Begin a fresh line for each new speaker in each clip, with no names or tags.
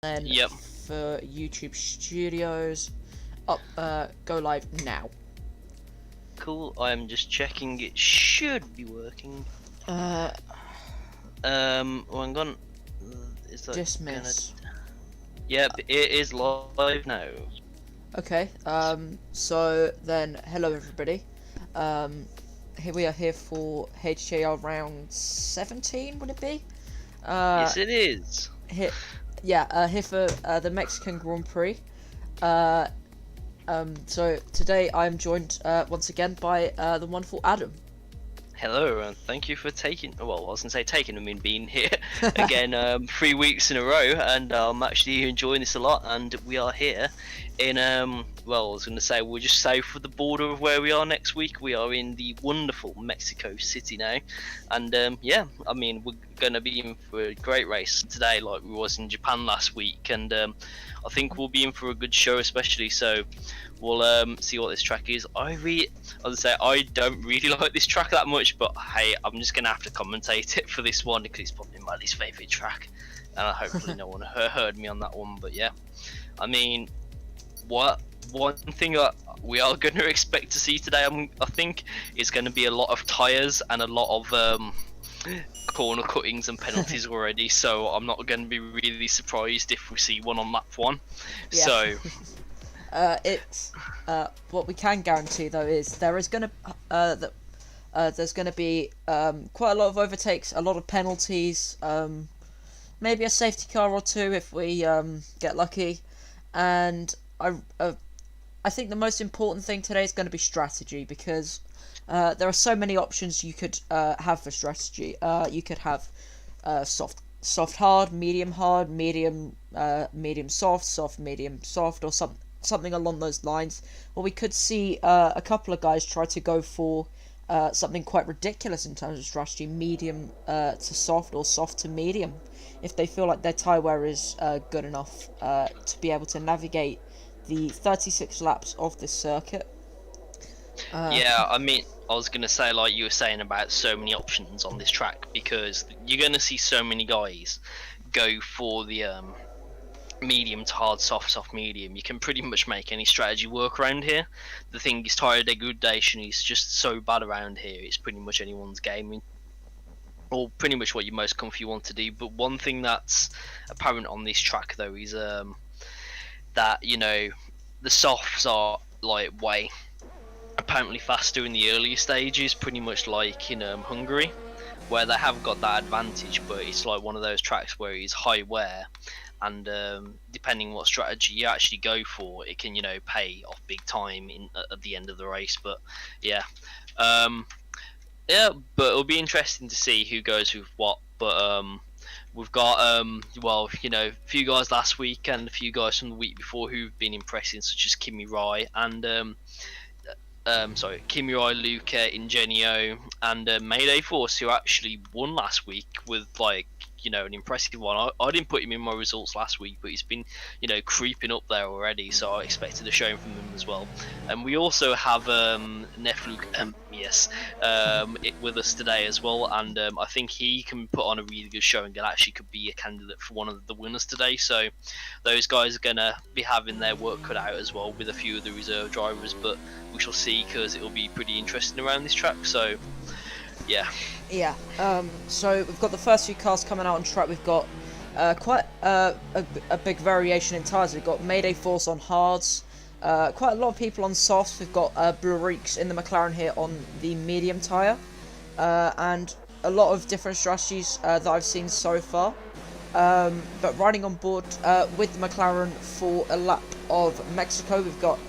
then
Yep.
for YouTube Studios, go live now.
Cool. I'm just checking. It should be working.
Uh,
Well, I'm gonna. Is that
dismiss.
gonna? Yep, it is live now.
Okay. So then, hello everybody. Here we are here for HTAR round 17. Would it be?
Yes, it is.
Here, yeah. Here for the Mexican Grand Prix. So today I'm joined once again by the wonderful Adam.
Hello, and thank you for taking. Well, I was gonna say taking. I mean, being here again. 3 weeks in a row, and I'm actually enjoying this a lot. And we are here in Well, I was gonna say we're just south of the border of where we are next week. We are in the wonderful Mexico City now, and yeah, I mean we're gonna be in for a great race today, like we was in Japan last week, and I think we'll be in for a good show, especially. So we'll see what this track is. I don't really like this track that much, but hey, I'm just gonna have to commentate it for this one because it's probably my least favorite track, and hopefully no one heard me on that one. But yeah, I mean, one thing that we are going to expect to see today, I think, is going to be a lot of tires and a lot of corner cuttings and penalties already. So I'm not going to be really surprised if we see one on lap one.
Yeah.
So.
It's what we can guarantee though is there's gonna be quite a lot of overtakes, a lot of penalties, maybe a safety car or two if we get lucky, and I think the most important thing today is going to be strategy, because there are so many options you could have for strategy. You could have soft hard, medium soft, soft medium soft, or something along those lines. Or we could see a couple of guys try to go for something quite ridiculous in terms of strategy, medium to soft or soft to medium, if they feel like their tyre wear is good enough to be able to navigate the 36 laps of this circuit.
Yeah, I mean, I was going to say, like you were saying about so many options on this track, because you're going to see so many guys go for the medium to hard, soft medium. You can pretty much make any strategy work around here. The thing is, tire degradation is just so bad around here, it's pretty much anyone's game, or pretty much what you're most comfy want to do. But one thing that's apparent on this track though is that, you know, the softs are like way apparently faster in the earlier stages, pretty much like in Hungary, where they have got that advantage. But it's like one of those tracks where it's high wear, and depending what strategy you actually go for, it can, you know, pay off big time at the end of the race. But yeah, yeah, but it'll be interesting to see who goes with what. But we've got well, you know, a few guys last week and a few guys from the week before who've been impressing, such as Kimi Rai and Kimi Rai, Luca, Ingenio, and Mayday Force, who actually won last week with, like, you know, an impressive one. I didn't put him in my results last week, but he's been, you know, creeping up there already, so I expected a showing from him as well. And we also have Nefluk, with us today as well, and I think he can put on a really good showing and actually could be a candidate for one of the winners today. So those guys are going to be having their work cut out as well with a few of the reserve drivers, but we shall see, because it will be pretty interesting around this track. So yeah.
So we've got the first few cars coming out on track. We've got quite a big variation in tyres. We've got Mayday Force on hards, quite a lot of people on softs. We've got Bluriks in the McLaren here on the medium tyre, and a lot of different strategies that I've seen so far. But riding on board with the McLaren for a lap of Mexico, we've got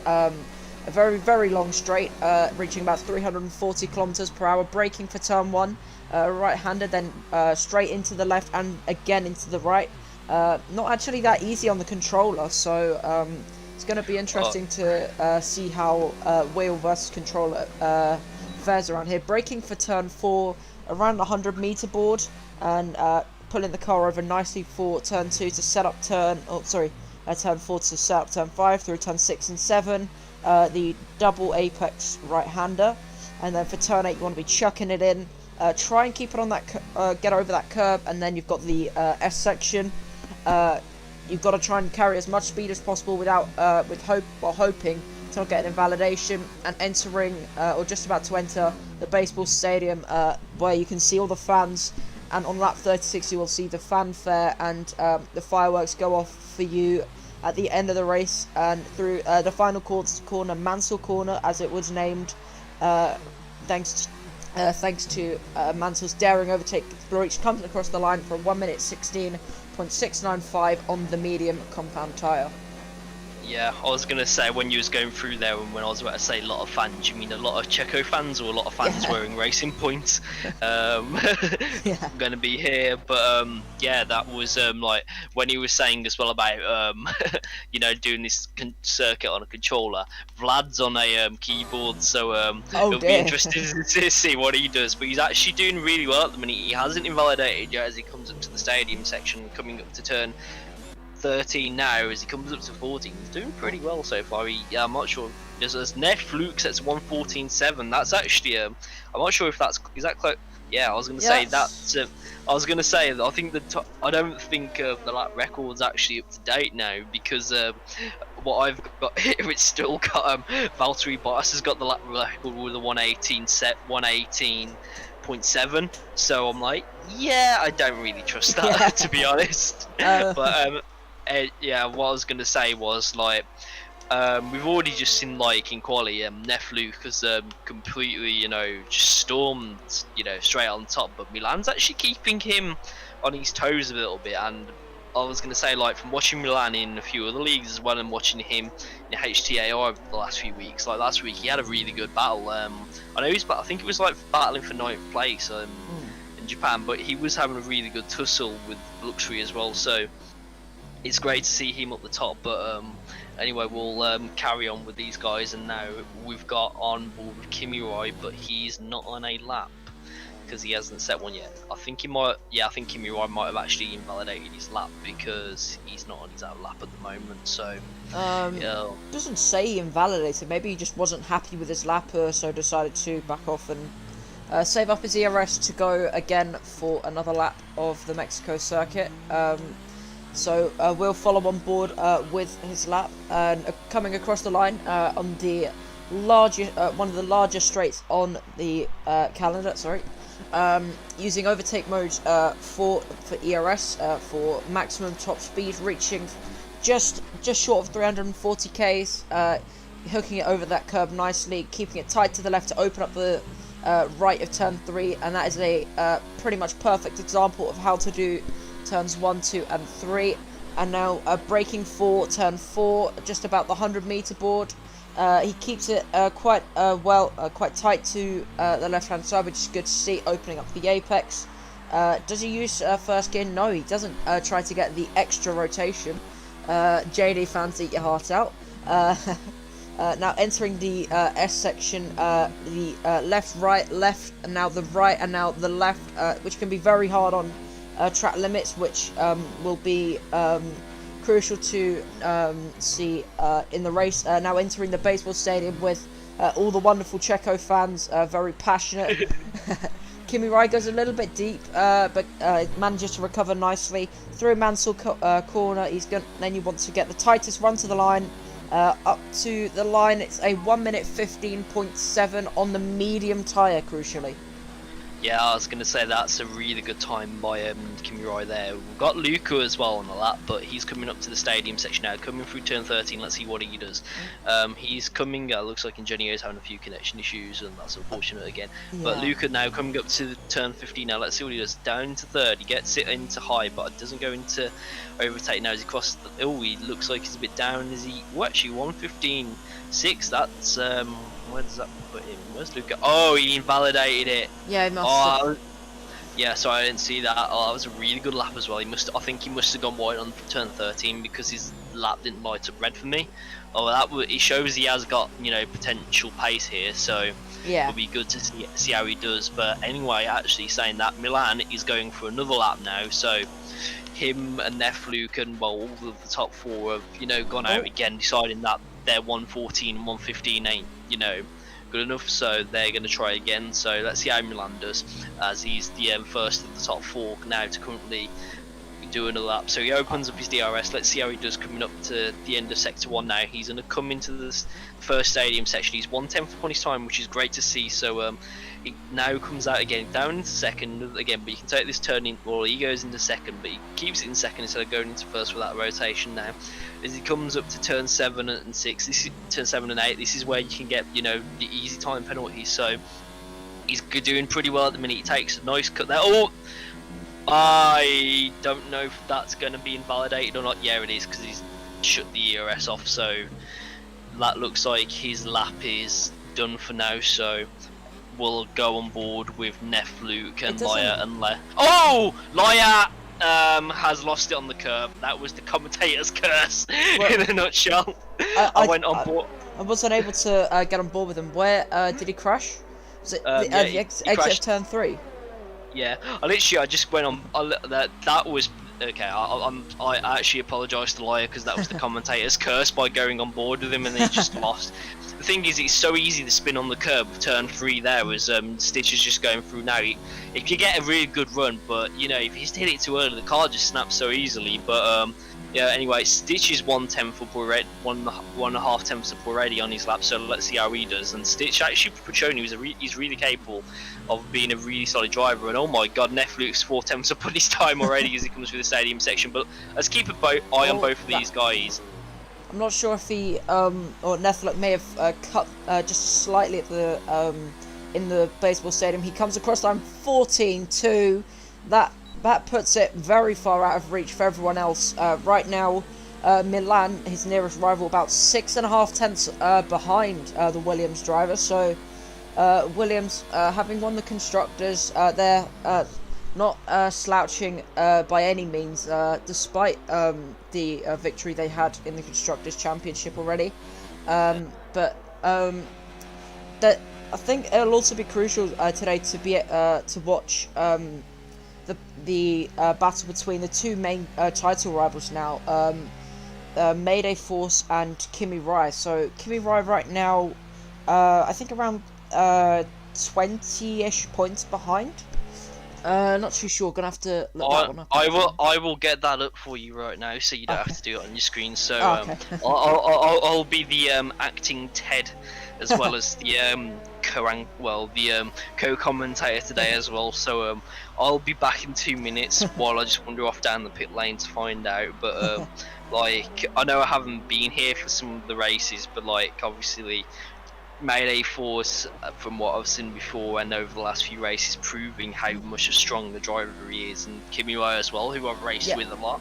a very, very long straight, reaching about 340 kilometers per hour, braking for turn one, right-handed, then straight into the left and again into the right. Not actually that easy on the controller, so it's going to be interesting to see how wheel versus controller fares around here. Braking for turn four, around the 100-meter board, and pulling the car over nicely for turn two to set up turn four to set up turn five through turn 6 and 7. The double apex right-hander, and then for turn 8 you want to be chucking it in, try and keep it on that get over that curb, and then you've got the S section. you've got to try and carry as much speed as possible without hoping to not get an invalidation, and entering or just about to enter the baseball stadium, where you can see all the fans. And on lap 36, you will see the fanfare and the fireworks go off for you at the end of the race, and through the final corner, Mansell Corner, as it was named, thanks to Mansell's daring overtake. Breach comes across the line for 1 minute 16.695 on the medium compound tyre.
Yeah, I was gonna say, when you was going through there, and when I was about to say a lot of fans, you mean a lot of Checo fans, or a lot of fans wearing racing points? Gonna be here, but yeah, that was like when he was saying as well about doing this circuit on a controller. Vlad's on a keyboard, so it'll be interesting to see what he does. But he's actually doing really well at the minute. He hasn't invalidated yet as he comes up to the stadium section, coming up to turn 13 now. As he comes up to 14, he's doing pretty well so far. I'm not sure. There's Neff Fluke sets 1:14.7. That's actually I'm not sure if is that close. Yeah, I was gonna say that. I was gonna say I think I don't think the lap record's actually up to date now, because what I've got here, it's still got Valtteri Bottas has got the lap record with a 1:18.7. So I'm like, yeah, I don't really trust that to be honest. But yeah, what I was gonna say was like, we've already just seen like in quali, Neff Luke has completely, just stormed, straight on top. But Milan's actually keeping him on his toes a little bit. And I was gonna say, like, from watching Milan in a few other leagues as well, and watching him in HTAR over the last few weeks, like last week he had a really good battle. I know I think it was like battling for 9th place in Japan, but he was having a really good tussle with Luxury as well. So it's great to see him up the top. But anyway, we'll carry on with these guys, and now we've got on board with Kimi Rai, but he's not on a lap because he hasn't set one yet. I think he might. Yeah, I think Kimi Rai might have actually invalidated his lap because he's not on his out lap at the moment. So
doesn't say he invalidated. Maybe he just wasn't happy with his lap, so decided to back off and save up his ERS to go again for another lap of the Mexico circuit. So we'll follow on board with his lap, and coming across the line on the one of the larger straights on the calendar. Using overtake mode for ERS for maximum top speed, reaching just short of 340 k's, hooking it over that curb nicely, keeping it tight to the left to open up the right of turn 3, and that is a pretty much perfect example of how to do turns 1, 2 and 3. And now braking for turn 4, just about the 100-meter board. He keeps it quite tight to the left hand side, which is good to see, opening up the apex. Does he use first gear? No, he doesn't try to get the extra rotation. JD fans, eat your heart out. Now entering the S section, the left, right, left, and now the right, and now the left, which can be very hard on track limits, which will be crucial to see in the race. Now entering the baseball stadium with all the wonderful Checo fans, very passionate. Kimi Rai goes a little bit deep, but manages to recover nicely through Mansell corner. Then you want to get the tightest run to the line. Up to the line, it's a 1 minute 15.7 on the medium tyre, crucially.
Yeah, I was going to say that's a really good time by Kimi Rai there. We've got Luca as well on the lap, but he's coming up to the stadium section now, coming through turn 13. Let's see what he does. He's coming, looks like Ingenio's having a few connection issues, and that's unfortunate again. Yeah. But Luca now coming up to turn 15 now. Let's see what he does. Down to third, he gets it into high, but doesn't go into overtake now as he crosses the... Oh, he looks like he's a bit down. Is he... Oh, actually, 1:15.6. That's... where does that put him? Where's Luca? Oh, he invalidated it.
Yeah, he must have.
Yeah, sorry, I didn't see that. Oh, that was a really good lap as well. I think he must have gone wide on turn 13 because his lap didn't light up red for me. Oh, it shows he has got, potential pace here. So
yeah,
it'll be good to see how he does. But anyway, actually saying that, Milan is going for another lap now. So him and Neff Luke and all of the top 4 have, gone out again, deciding that their 1:14 and 1:15 ain't, good enough, so they're going to try again. So let's see how Milan does, as he's the first of the top 4 now to currently doing a lap. So he opens up his DRS. Let's see how he does coming up to the end of sector 1 now. He's going to come into the first stadium section. He's 1/10 upon his time, which is great to see. So he now comes out again, down into second again, but you can take this turn in, well, he goes into second, but he keeps it in second instead of going into first with that rotation now. As he comes up to turn 7 and 6, this is turn 7 and 8, this is where you can get, you know, the easy time penalties. So he's doing pretty well at the minute. He takes a nice cut there. Oh, I don't know if that's going to be invalidated or not. Yeah, it is, because he's shut the ERS off. So that looks like his lap is done for now. So we'll go on board with Neff, Luke, and Laya and Oh, Laya has lost it on the curb. That was the commentator's curse in a nutshell. I went on board.
I was unable to get on board with him. Where did he crash? Was it the exit of turn 3?
Yeah, I just went on. That was okay. I actually apologise to Laya, because that was the commentator's curse by going on board with him, and he just lost. The thing is, it's so easy to spin on the curb of turn 3 there, as Stitch is just going through now. If you get a really good run, but you know, if you hit it too early, the car just snaps so easily. But yeah, anyway, Stitch is 1/10 up already, 1.5 tenths up already on his lap. So let's see how he does. And Stitch actually shown he's really capable of being a really solid driver. And oh my God, Nefluke's 4 tenths up on his time already as he comes through the stadium section. But let's keep an eye on both of these guys.
I'm not sure if he or Nefluke may have cut just slightly at the in the baseball stadium. He comes across line 14-2. That puts it very far out of reach for everyone else. Right now, Milan, his nearest rival, about 6.5 tenths behind the Williams driver. So Williams, having won the constructors, they're not slouching by any means, despite the victory they had in the constructors championship already. But that I think it'll also be crucial today to be to watch the battle between the two main title rivals now, Mayday Force and Kimi Rai. So Kimi Rai right now, I think around 20-ish points behind. Not too sure. Gonna have to look that one up.
I will get that up for you right now, so you don't have to do it on your screen. So
okay.
I'll be the acting Ted, as well as the co-commentator today as well. So I'll be back in 2 minutes while I just wander off down the pit lane to find out. But like, I know I haven't been here for some of the races, but like obviously Mayday Force, from what I've seen before and over the last few races, proving how much a stronger driver he is, and Kimi Rai as well, who I've raced with a lot.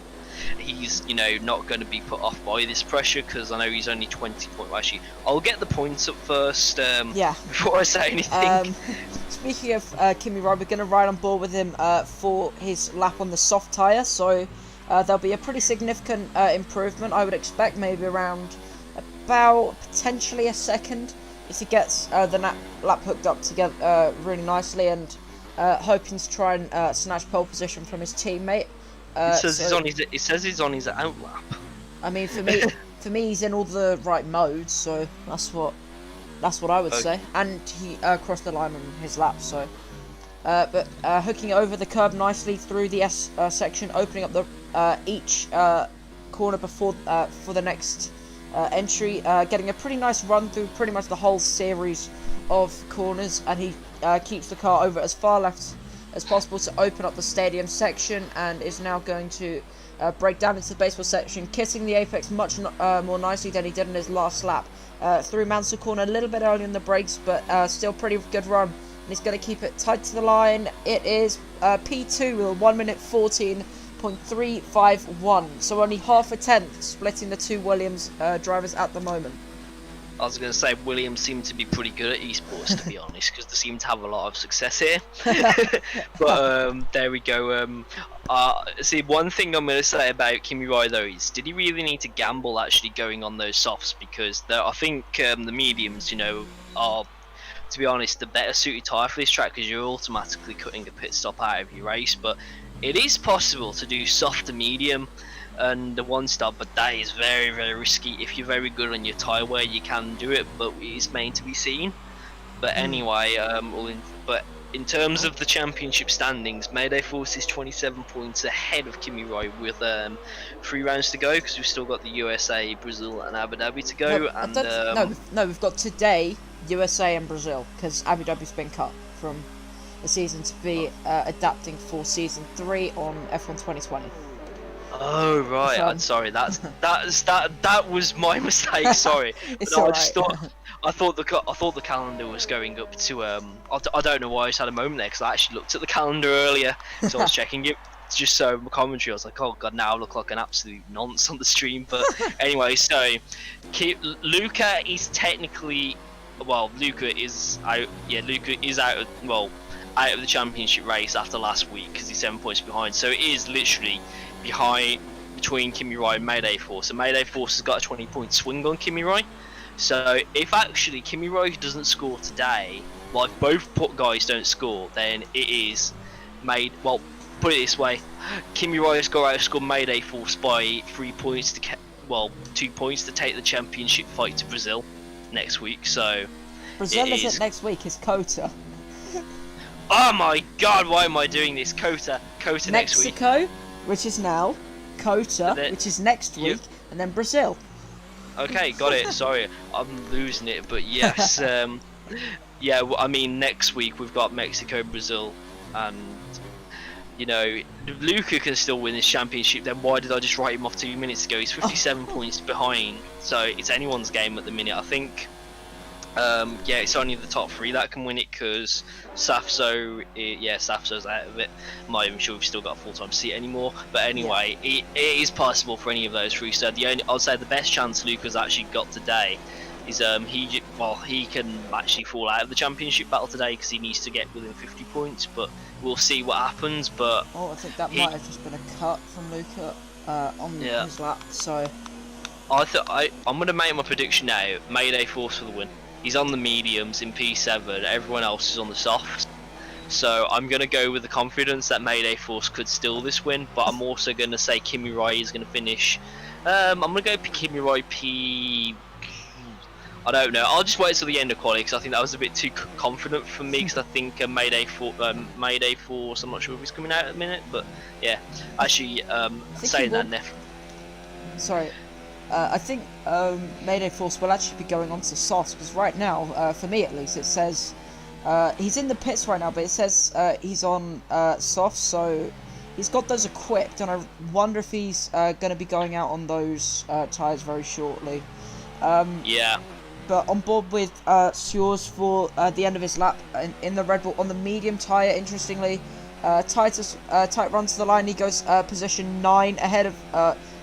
He's, you know, not going to be put off by this pressure, because I know he's only 20 points. Actually, I'll get the points up first. Before I say anything.
Speaking of Kimi Rai, we're going to ride on board with him for his lap on the soft tyre. So there'll be a pretty significant improvement. I would expect maybe around about potentially a second, if he gets the lap hooked up together really nicely, and hoping to try and snatch pole position from his teammate.
It says he's on his out lap.
I mean, for me, he's in all the right modes, so that's what I would say. And he crossed the line on his lap, so. But hooking over the curb nicely through the S section, opening up the each corner before for the next entry, getting a pretty nice run through pretty much the whole series of corners, and he keeps the car over as far left as possible to open up the stadium section, and is now going to break down into the baseball section, kissing the apex much more nicely than he did in his last lap. Through Mansell corner a little bit early in the brakes, but still pretty good run, and he's going to keep it tight to the line. It is P2 with a 1 minute 14.351, so only half a tenth splitting the two Williams drivers at the moment.
I was going to say Williams seem to be pretty good at esports, to be honest, because they seem to have a lot of success here. But there we go. See, one thing I'm going to say about Kimi Rai though is, did he really need to gamble actually going on those softs? Because I think the mediums, you know, are, to be honest, the better suited tyre for this track, because you're automatically cutting a pit stop out of your race. But it is possible to do soft to medium and the one stop, but that is very, very risky. If you're very good on your tyre wear, you can do it, but it's meant to be seen. But anyway, but in terms of the championship standings, Mayday Force is 27 points ahead of Kimi Rai with 3 rounds to go because we've still got the USA, Brazil, and Abu Dhabi to go.
No, I
And
don't. No, we've got today USA and Brazil because Abu Dhabi's been cut from the season to be adapting for season 3 on F1 2020.
oh right,
So,
I'm sorry. That was my mistake. Sorry.
It's
No, I
alright.
just thought I thought the calendar was going up to I don't know why I just had a moment there because I actually looked at the calendar earlier, so I was checking it just so my commentary. I was like, oh god, now I look like an absolute nonce on the stream. But anyway, so Luca is technically, well, Luca is out. Yeah, Luca is out. Out of the championship race after last week because he's 7 points behind. So it is literally behind between Kimi Rai and Mayday Force. So Mayday Force has got a 20-point swing on Kimi Rai. So if actually Kimi Rai doesn't score today, like both guys don't score, then it is made. Well, put it this way: Kimi Rai has got to outscore Mayday Force by 3 points to 2 points to take the championship fight to Brazil next week. So
Brazil isn't next week. It's Kota.
oh my god, why am I doing this? Kota next week.
Mexico, which is now. Kota,
then-
which is next week, and then Brazil.
Okay, got it. Sorry, I'm losing it, but yes, yeah. I mean, next week we've got Mexico, Brazil, and you know, Luca can still win this championship. Then why did I just write him off 2 minutes ago? He's 57 points behind, so it's anyone's game at the minute. I think. Yeah, it's only the top 3 that can win it because Safso, Safso's out of it. I'm not even sure we've still got a full-time seat anymore. But anyway, it is possible for any of those 3. So I'd say the best chance Luca's actually got today is he can actually fall out of the championship battle today because he needs to get within 50 points. But we'll see what happens. But
I think that might have just been a cut from Luca on his lap. So
I'm gonna make my prediction now. Mayday Force for the win. He's on the mediums in P7, everyone else is on the softs. So I'm going to go with the confidence that Mayday Force could steal this win, but I'm also going to say Kimi Rai is going to finish. I'm going to go Kimi Rai P... I don't know, I'll just wait till the end of quali because I think that was a bit too confident for me because I think Mayday Force, I'm not sure if he's coming out at the minute, but yeah, actually saying that, Neff.
Sorry. I think Mayday Force will actually be going on to softs because right now, for me at least, it says he's in the pits right now, but it says he's on softs, so he's got those equipped, and I wonder if he's going to be going out on those tyres very shortly.
Yeah.
But on board with Sewers for the end of his lap in the Red Bull on the medium tyre, interestingly. Tight run to the line, he goes position 9 ahead of...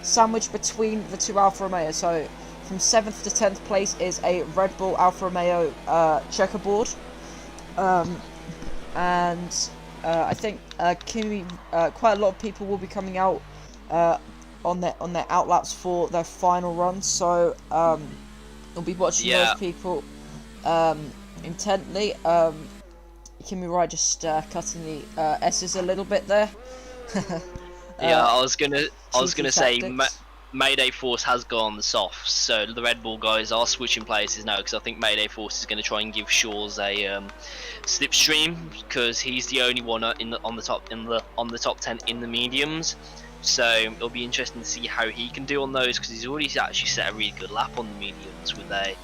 sandwiched between the 2 Alfa Romeo, so from 7th to 10th place is a Red Bull Alfa Romeo checkerboard, and I think Kimi, quite a lot of people will be coming out on their outlaps for their final run, so we'll be watching those people intently. Kimi Rai just cutting the S's a little bit there.
Yeah, I was gonna say
tactics.
Mayday Force has gone the softs, so the Red Bull guys are switching places now because I think Mayday Force is going to try and give Shores a slipstream because he's the only one on the top 10 in the mediums. So it'll be interesting to see how he can do on those because he's already actually set a really good lap on the mediums with a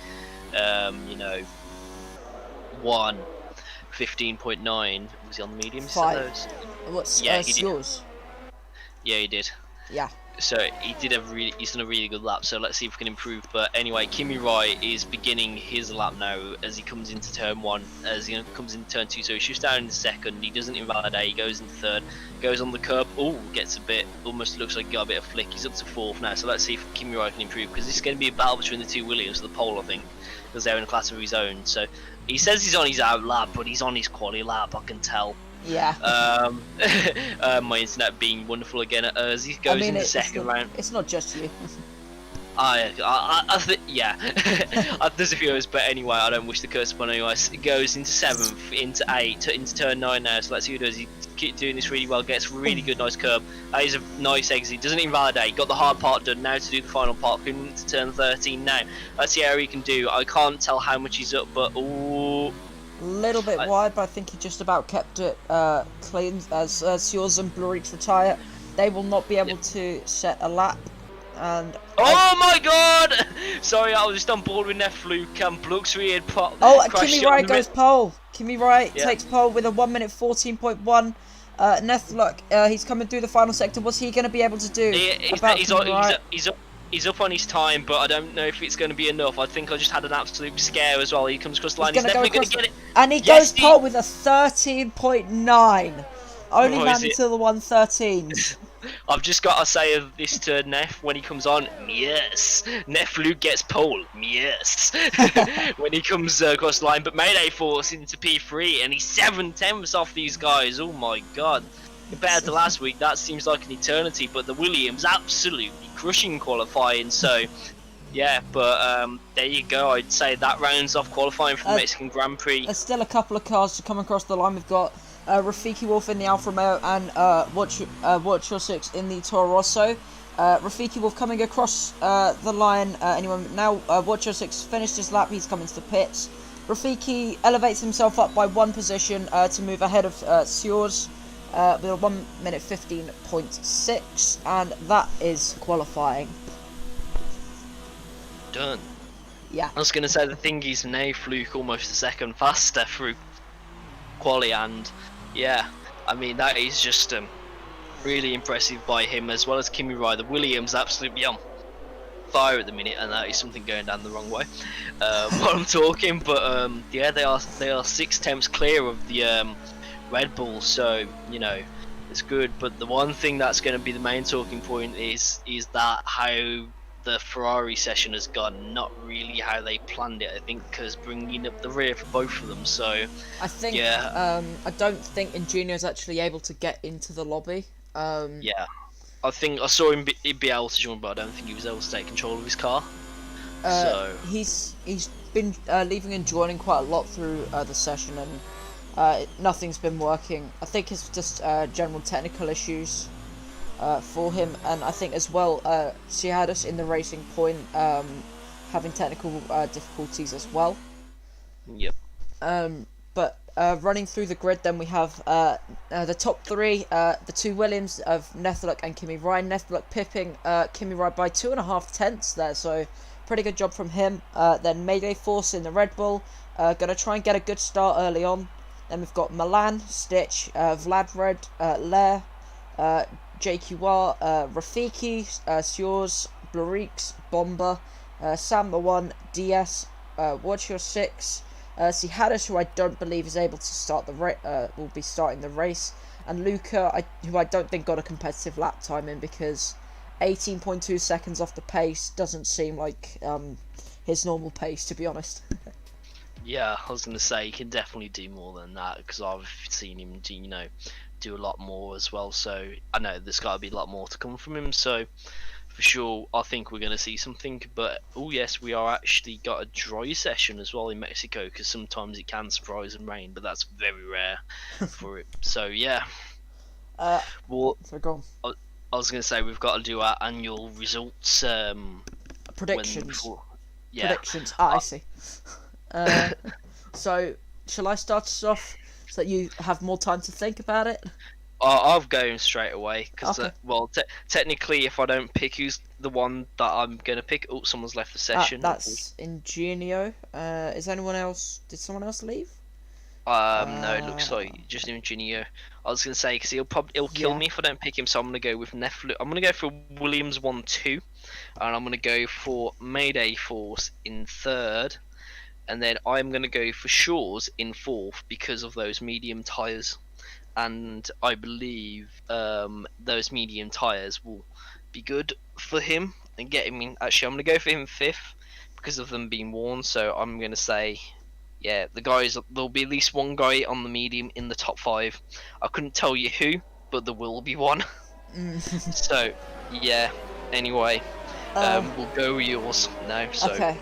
1:15.9. Was he on the mediums?
5.
Those?
What's
Yeah, he did.
yours?
Yeah, he did.
Yeah.
So he's done a really good lap. So let's see if we can improve. But anyway, Kimi Rai is beginning his lap now as he comes into turn 1. As he comes into turn 2, so he shoots down in the second. He doesn't invalidate. He goes into third. Goes on the curb. Oh, gets a bit. Almost looks like he got a bit of flick. He's up to 4th now. So let's see if Kimi Rai can improve because this is going to be a battle between the 2 Williams at the pole, I think, because they're in a class of his own. So he says he's on his out lap, but he's on his quali lap. I can tell.
Yeah.
My internet being wonderful again as he goes in the second round.
It's not just you.
I think, yeah. There's a few others, but anyway, I don't wish the curse upon anyone. It goes into 7th, into 8, into turn 9 now, so let's see who does. He keeps doing this really well, gets really good, nice curb. That is a nice exit, doesn't invalidate, got the hard part done, now to do the final part, coming into turn 13 now. Let's see how he can do. I can't tell how much he's up, but ooh.
Little bit
I,
wide, but I think he just about kept it clean as Seals and Blurich retire. They will not be
yeah.
able to set a lap, and
Oh my god! Sorry, I was just on board with Nefluke and Bluxry had
Kimi
crashed it on
Wright
the
goes pole. Kimi Wright
Yeah.
takes pole with a 1 minute 14.1. Nethluck, he's coming through the final sector. What's he going to be able to do about
He's,
Kimi Wright?
he's up on his time, but I don't know if it's going to be enough. I think I just had an absolute scare as well. He comes across the line. He's definitely going to get it.
And he
Yes,
goes pole with a 13.9. Only
Oh,
landed to the 113s.
I've just got to say this to Neff when he comes on. Yes, Nefluke gets pole. Yes, when he comes across the line, but Mayday Force into P3 and he's 7/10 off these guys. Oh my god! Compared to last week, that seems like an eternity. But the Williams absolutely crushing qualifying. So yeah, but there you go. I'd say that rounds off qualifying for the Mexican Grand Prix.
There's still a couple of cars to come across the line. We've got Rafiki Wolf in the Alfa Romeo and Watch Your Six in the Toro Rosso. Rafiki Wolf coming across the line anyway. Now Watch Your Six finished his lap. He's coming to the pits. Rafiki elevates himself up by one position to move ahead of Sears with a 1 minute 15.6, and that is qualifying.
Done.
Yeah.
I was going to say the thing is now Fluke almost a second faster through quali, and yeah, I mean that is just really impressive by him, as well as Kimi Ryder. Williams absolutely on fire at the minute, and that is something going down the wrong way while I'm talking. But yeah, they are 6 tenths clear of the Red Bull, so you know it's good. But the one thing that's going to be the main talking point is that how the Ferrari session has gone, not really how they planned it. I think because bringing up the rear for both of them. So
I think
yeah,
I don't think Ingenio's actually able to get into the lobby.
yeah, I think I saw him be able to join, but I don't think he was able to take control of his car. So
he's been leaving and joining quite a lot through the session, and nothing's been working. I think it's just general technical issues for him, and I think as well she had us in the Racing Point having technical difficulties as well.
yep.
But running through the grid, then we have the top three, the two Williams of Nethluck and Kimi Ryan. Nethluck pipping Kimi Ryan by 2.5 tenths there, so pretty good job from him. Then Mayday Force in the Red Bull, gonna try and get a good start early on. Then we've got Milan, Stitch, Vlad Red, Lair, JQR, Rafiki, Sears, Blurix, Bomber, Sam the One, DS, Watch Your Six, Haddish, who I don't believe is able to start the will be starting the race, and Luca, who I don't think got a competitive lap time in, because 18.2 seconds off the pace doesn't seem like his normal pace, to be honest.
Yeah, I was gonna say he can definitely do more than that, because I've seen him, do a lot more as well. So I know there's got to be a lot more to come from him. So for sure, I think we're gonna see something. But oh yes, we are actually got a dry session as well in Mexico, because sometimes it can surprise and rain, but that's very rare for it. So yeah. Well,
So go on.
I was gonna say we've got to do our annual results.
Predictions.
Yeah.
Predictions. I see. So, shall I start us off so that you have more time to think about it?
I'll go straight away, because
Okay.
well, technically, if I don't pick who's the one that I'm gonna pick, oh, someone's left the session.
That's Ingenio. Is anyone else? Did someone else leave?
No, it looks like just Ingenio. I was gonna say because he'll kill me if I don't pick him, so I'm gonna go with Neflu. I'm gonna go for Williams 1-2, and I'm gonna go for Mayday Force in third, and then I'm gonna go for Shaw's in fourth because of those medium tires, and I believe those medium tires will be good for him and get him in. Actually, I'm gonna go for him fifth because of them being worn. So I'm gonna say, yeah, the guys. There'll be at least one guy on the medium in the top 5. I couldn't tell you who, but there will be one. So yeah. Anyway, we'll go with yours now. So.
Okay.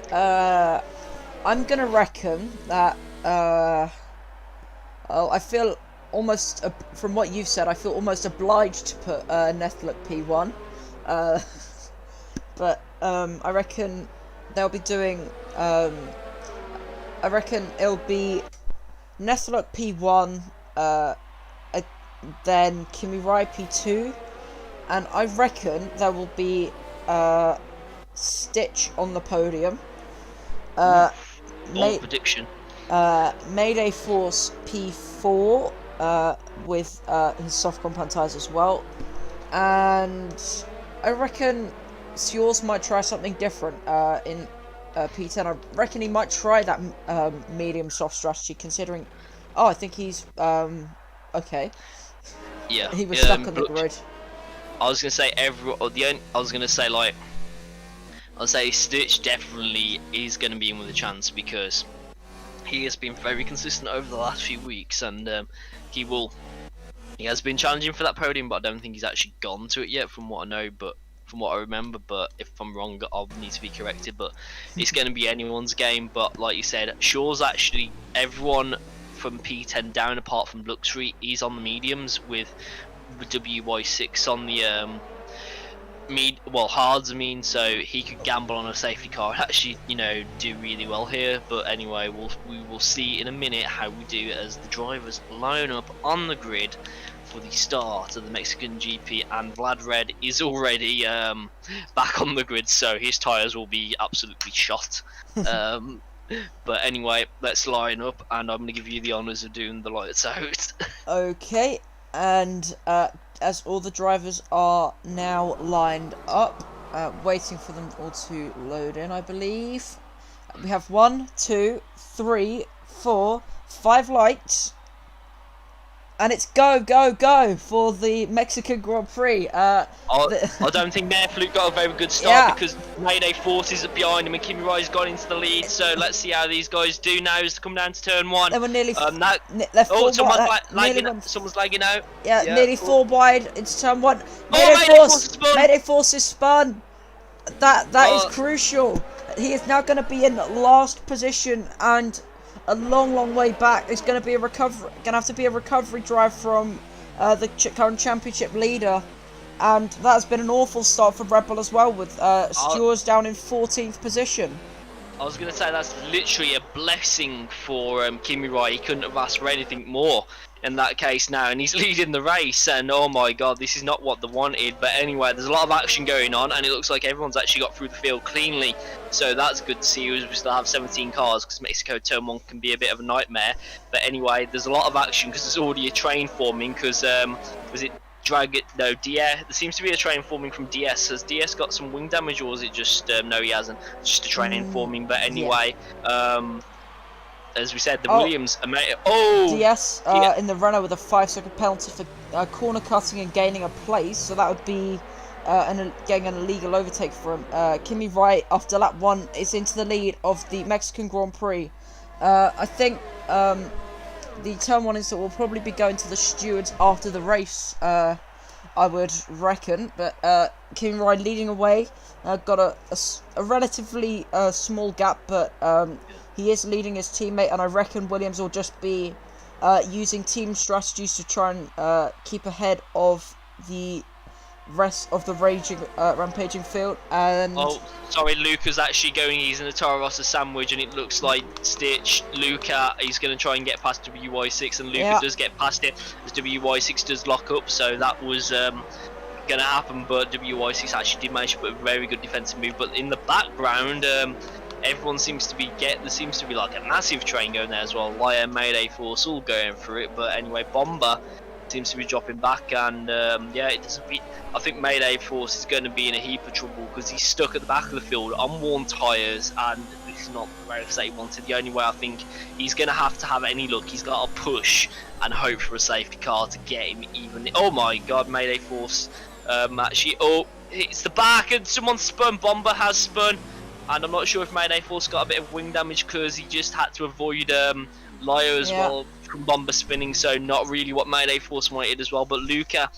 I'm gonna reckon that. I feel almost from what you've said, I feel almost obliged to put Nethluck P1. But I reckon they'll be doing. I reckon it'll be Netherlock P1, then Kimirai P2, and I reckon there will be Stitch on the podium.
Bold prediction.
Mayday Force P4 with his soft compound tyres as well, and I reckon Seals might try something different in P10. I reckon he might try that medium soft strategy, considering. Oh, I think he's okay.
Yeah,
He was stuck on the grid.
I was gonna say I'll say Stitch definitely is gonna be in with a chance because he has been very consistent over the last few weeks, and he has been challenging for that podium, but I don't think he's actually gone to it yet, from what I know, but from what I remember. But if I'm wrong, I'll need to be corrected. But it's going to be anyone's game. But like you said, Shaw's actually everyone from P10 down, apart from Luxury, is on the mediums with WY6 on the hards. I mean, so he could gamble on a safety car and actually, do really well here. But anyway, we will see in a minute how we do as the drivers line up on the grid for the start of the Mexican GP, and Vlad Red is already back on the grid, so his tyres will be absolutely shot. But anyway, let's line up, and I'm going to give you the honours of doing the lights out.
Okay, and as all the drivers are now lined up, waiting for them all to load in, I believe. We have 1, 2, 3, 4, 5 lights. And it's go, go, go for the Mexican Grand Prix.
I don't think Merfluke got a very good start because Mayday Force is behind him and Kimi Rai's got into the lead. So let's see how these guys do now as they come down to turn 1.
They were nearly.
Someone's lagging out.
Yeah, nearly 4 wide into turn 1.
Mayday
Force is spun. That is crucial. He is now going to be in last position, and a long way back. There's going to be a recovery. Going to have to be a recovery drive from the current championship leader, and that's been an awful start for Red Bull as well, with Stewart's down in 14th position.
I was going to say that's literally a blessing for Kimi Rai. He couldn't have asked for anything more in that case now, and he's leading the race, and oh my god, this is not what they wanted. But anyway, there's a lot of action going on, and it looks like everyone's actually got through the field cleanly, so that's good to see. We still have 17 cars because Mexico turn 1 can be a bit of a nightmare. But anyway, there's a lot of action because there's already a train forming, because was it DS? There seems to be a train forming from DS. Has DS got some wing damage, or is it just no, he hasn't, just a train forming? But anyway, as we said, the Williams
DS in the runner with a 5-second penalty for corner cutting and gaining a place, so that would be getting an illegal overtake for him. Kimi Rai, after lap 1, is into the lead of the Mexican Grand Prix. I think the turn 1 incident will probably be going to the stewards after the race, I would reckon. But Kimi Rai leading away, got a relatively small gap, but he is leading his teammate, and I reckon Williams will just be using team strategies to try and keep ahead of the rest of the rampaging field. And
sorry, Luca's actually going. He's in a Toro Rosso sandwich, and it looks like Stitch. Luca, he's going to try and get past WY6, and Luca does get past it as WY6 does lock up. So that was going to happen, but WY6 actually did manage to put a very good defensive move. But in the background, everyone seems to be there seems to be like a massive train going there as well. Lion, Mayday Force all going through it. But anyway, Bomber seems to be dropping back, and I think Mayday Force is going to be in a heap of trouble because he's stuck at the back of the field on worn tyres, and this is not the race that he wanted. The only way I think he's going to have any luck, he's got to push and hope for a safety car to get him even. Oh my god, Mayday Force actually hits the back, and someone spun. Bomber has spun, and I'm not sure if Mayday Force got a bit of wing damage because he just had to avoid Lyo as well from Bomber spinning, so not really what Mayday Force wanted as well. But Luca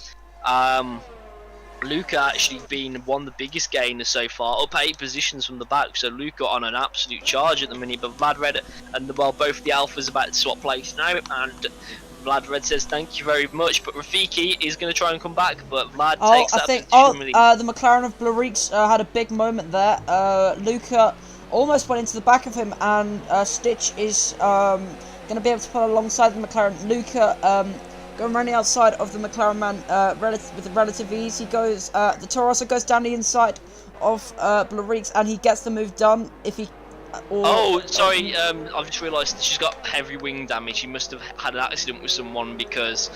actually been one of the biggest gainers so far, up 8 positions from the back, so Luca on an absolute charge at the minute. But Vlad Red and both the Alphas about to swap place now, and Vlad Red says thank you very much, but Rafiki is going to try and come back, but Vlad takes that position.
The McLaren of Bluriks had a big moment there. Luca almost went into the back of him, and Stitch is going to be able to pull alongside the McLaren. Luca going around the outside of the McLaren man with relative ease. He goes, the Toro Rosso goes down the inside of Blariks, and he gets the move done. If he
sorry, I've just realised she's got heavy wing damage. He must have had an accident with someone, because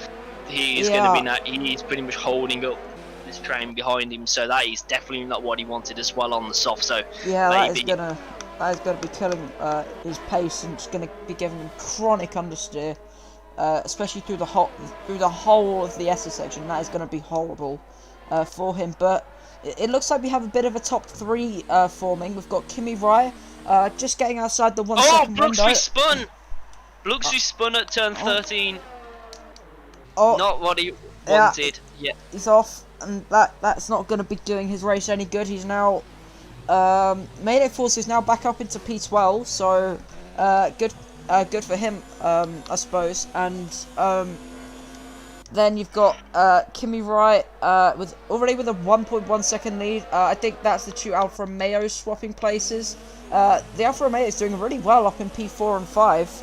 he's going to be he's pretty much holding up this train behind him, so that is definitely not what he wanted as well on the soft. So
yeah,
maybe
that is gonna be killing his pace, and it's gonna be giving him chronic understeer, especially through the whole of the Esser section. That is gonna be horrible for him. But it looks like we have a bit of a top 3 forming. We've got Kimi Rai just getting outside the 1 second window.
Blux spun at turn 13.
Oh,
not what he wanted. Yeah,
he's off, and that's not going to be doing his race any good. He's now Mayday Force is now back up into P12, so good for him, I suppose. And then you've got Kimi Rai already with a 1.1 second lead. I think that's the 2 Alfa Romeo swapping places. The Alfa Romeo is doing really well up in P4 and 5.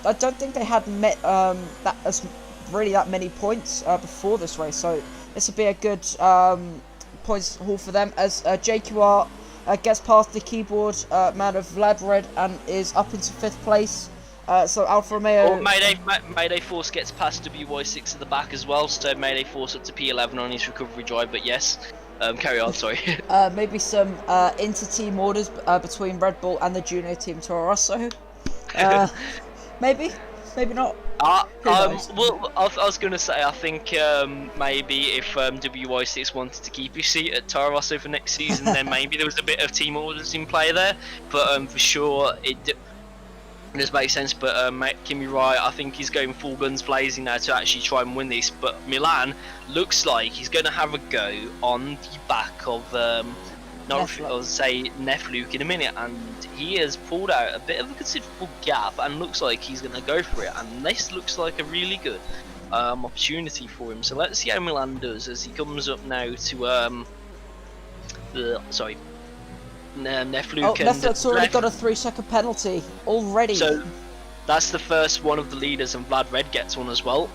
I don't think they had met that many points before this race, so this will be a good points haul for them, as JQR gets past the keyboard man of Vlad Red and is up into 5th place. So Alfa Romeo...
Mayday Force gets past WY6 at the back as well, so Mayday Force up to P11 on his recovery drive, but yes. Carry on, sorry.
Maybe some inter-team orders between Red Bull and the junior team Toro Rosso. Maybe not.
Well, I was going to say, I think maybe if WY6 wanted to keep his seat at Toro Rosso for next season, then maybe there was a bit of team orders in play there. But for sure, it does make sense. But Kimi Rai, I think he's going full guns blazing now to actually try and win this. But Milan looks like he's going to have a go on the back of Nefluke in a minute, and he has pulled out a bit of a considerable gap and looks like he's going to go for it, and this looks like a really good opportunity for him. So let's see how Milan does as he comes up now to Nefluke.
Nefluke's already got a 3-second penalty already.
So that's the first one of the leaders, and Vlad Red gets one as well.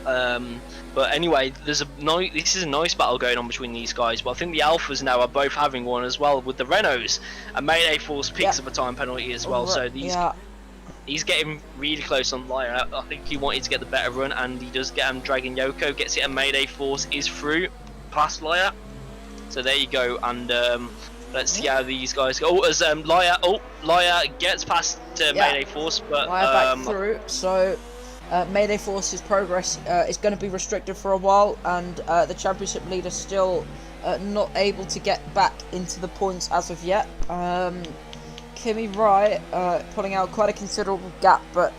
But anyway, this is a nice battle going on between these guys. But I think the Alphas now are both having one as well with the Renaults. And Mayday Force picks up a time penalty as well. So he's getting really close on Lyra. I think he wanted to get the better run, and he does get him. Dragon Yoko gets it, and Mayday Force is through past Lyra. So there you go, and let's see how these guys go. As Lyra gets past Mayday Force, but
back through. So Mayday Force's progress is going to be restricted for a while, and the championship leader still not able to get back into the points as of yet. Kimi Rai pulling out quite a considerable gap, but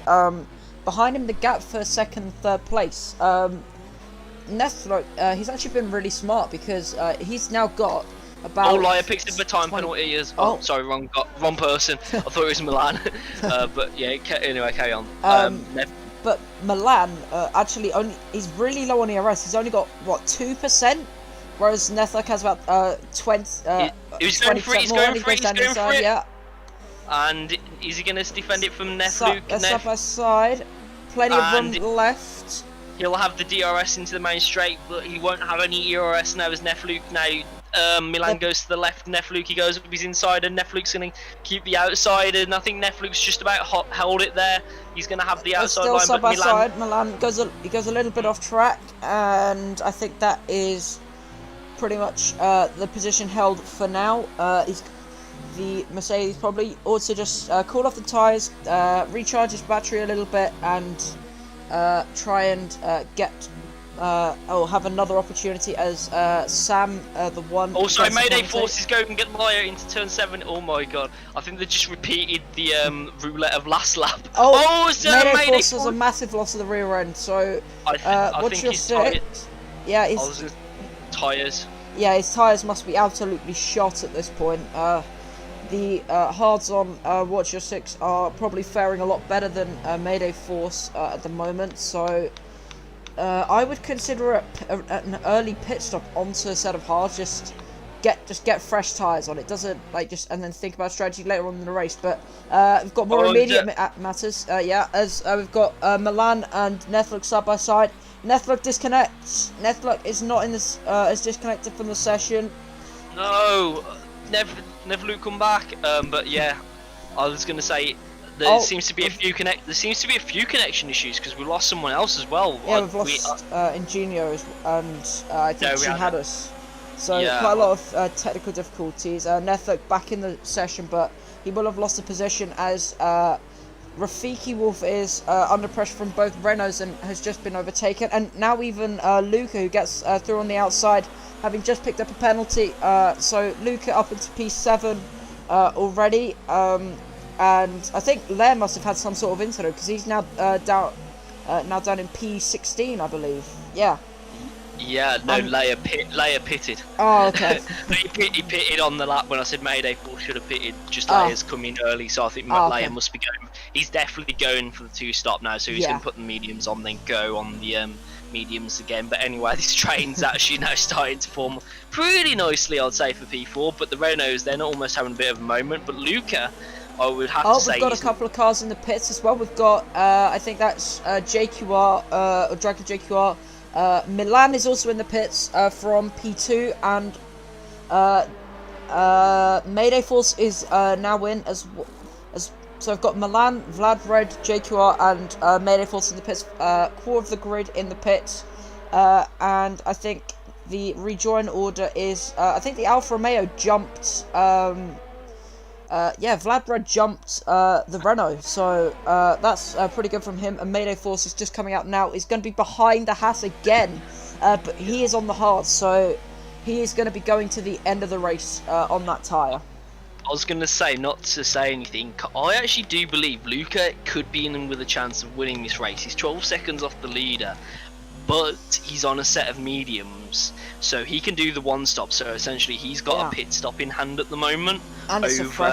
behind him the gap for 2nd and 3rd place. Nethlo, he's actually been really smart, because he's now got about...
Lyra picks up a time penalty as... Oh, sorry, wrong person. I thought it was Milan. But yeah, anyway, carry on.
But Milan actually he's really low on ERS. He's only got, what, 2%? Whereas Nethlock has about 20% more, and he goes down the side, yeah.
And is he going to defend it from Nefluke?
Side by side. Plenty of room left.
He'll have the DRS into the main straight, but he won't have any ERS now as Nefluke now. Milan goes to the left, Nefluke, he goes up his inside, and Nefluke's going to keep the outside, and I think Nefluke's just about held it there. He's going to have the outside
still
line,
side
but
by side. Milan goes a little bit off track, and I think that is pretty much the position held for now. The Mercedes probably ought to just cool off the tyres, recharge his battery a little bit, and try and have another opportunity as Sam, the one...
Also, Mayday Force is going and get Lyra into turn 7. Oh my god, I think they just repeated the roulette of last lap.
Mayday Force has a massive loss of the rear end, so what's your six? Yeah, his
tyres.
Yeah, his tyres must be absolutely shot at this point. The hards on Watch Your 6 are probably faring a lot better than Mayday Force at the moment, so I would consider an early pit stop onto a set of hards, just get fresh tyres on. It doesn't like just and then think about strategy later on in the race. But we've got more immediate matters. Yeah, as we've got Milan and Nethlook side by side. Nethlook disconnects. Nethlook is not in this. Is disconnected from the session.
No, never Luke come back. But yeah, I was gonna say there seems to be a few connection issues because we lost someone else as well.
Yeah, we've lost Ingenio and I think she had us. So
yeah,
quite a lot of technical difficulties. Nethlook back in the session, but he will have lost a position as Rafiki Wolf is under pressure from both Renaults and has just been overtaken. And now even Luca, who gets through on the outside, having just picked up a penalty. So Luca up into P7 already. And I think Lair must have had some sort of incident because he's now down in P16, I believe. Yeah.
Yeah, no, Leia pitted.
Oh, okay.
he pitted on the lap when I said Mayday 4 should have pitted. Just Leia's come in early, so I think Leia must be going. He's definitely going for the 2-stop now, so he's going to put the mediums on, then go on the mediums again. But anyway, this train's actually now starting to form pretty nicely, I'd say, for P4. But the Renaults, they're almost having a bit of a moment. But Luca, I would have to say...
we've got a couple of cars in the pits as well. We've got, I think that's JQR, or Dragon JQR. Milan is also in the pits from P2, and Mayday Force is now in as so I've got Milan, Vlad Red, JQR, and Mayday Force in the pits, core of the grid in the pits, and I think the rejoin order is I think the Alfa Romeo jumped. Vlad Red jumped the Renault, so that's pretty good from him. And Mayday Force is just coming out now. He's going to be behind the Haas again, but he is on the hard, so he is going to be going to the end of the race on that tyre.
I was going to say, not to say anything, I actually do believe Luca could be in with a chance of winning this race. He's 12 seconds off the leader, but he's on a set of mediums, so he can do the 1-stop. So essentially, he's got a pit stop in hand at the moment
and
over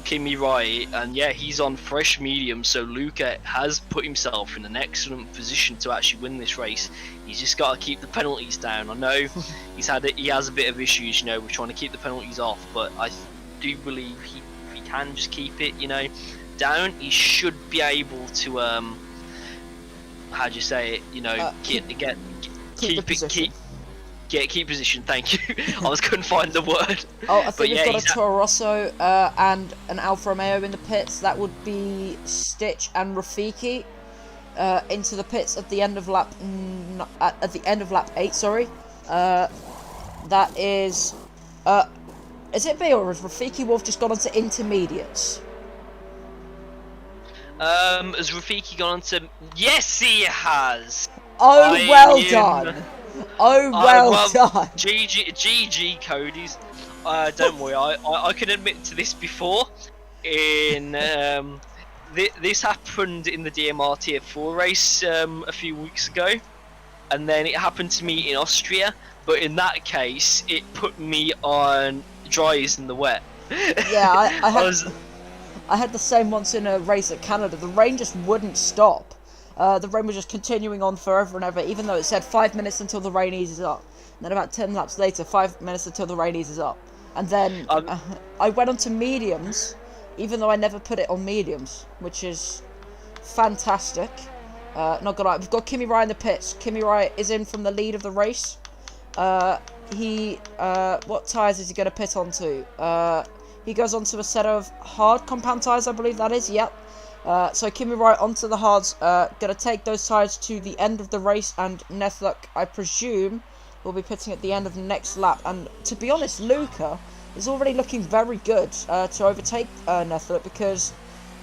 Kimi Rai, and yeah, he's on fresh medium. So Luca has put himself in an excellent position to actually win this race. He's just got to keep the penalties down. I know he has a bit of issues, with trying to keep the penalties off, but I do believe if he can just keep it, down, he should be able to how do you say it? Keep position. Thank you. I couldn't find the word.
Oh, I think we've got a Toro Rosso and an Alfa Romeo in the pits. That would be Stitch and Rafiki into the pits at the end of lap at the end of lap 8. Sorry, that is it me or has Rafiki Wolf just gone on to intermediates?
Has Rafiki gone on to... Yes, he has!
Oh, well done! Oh, well done!
GG, Cody's. Don't worry, I can admit to this before. This happened in the DMR Tier 4 race a few weeks ago. And then it happened to me in Austria. But in that case, it put me on dries in the wet.
Yeah, I had the same once in a race at Canada. The rain just wouldn't stop. The rain was just continuing on forever and ever, even though it said 5 minutes until the rain eases up. And then about 10 laps later, 5 minutes until the rain eases up. And then I went on to mediums, even though I never put it on mediums, which is fantastic. Not gonna lie, we've got Kimi Rai in the pits. Kimi Rai is in from the lead of the race. What tyres is he going to pit onto? He goes onto a set of hard compound tyres, I believe that is, yep. So Kimi Rai onto the hards, going to take those tyres to the end of the race, and Nethlook, I presume, will be pitting at the end of the next lap. And to be honest, Luca is already looking very good to overtake Nethlook, because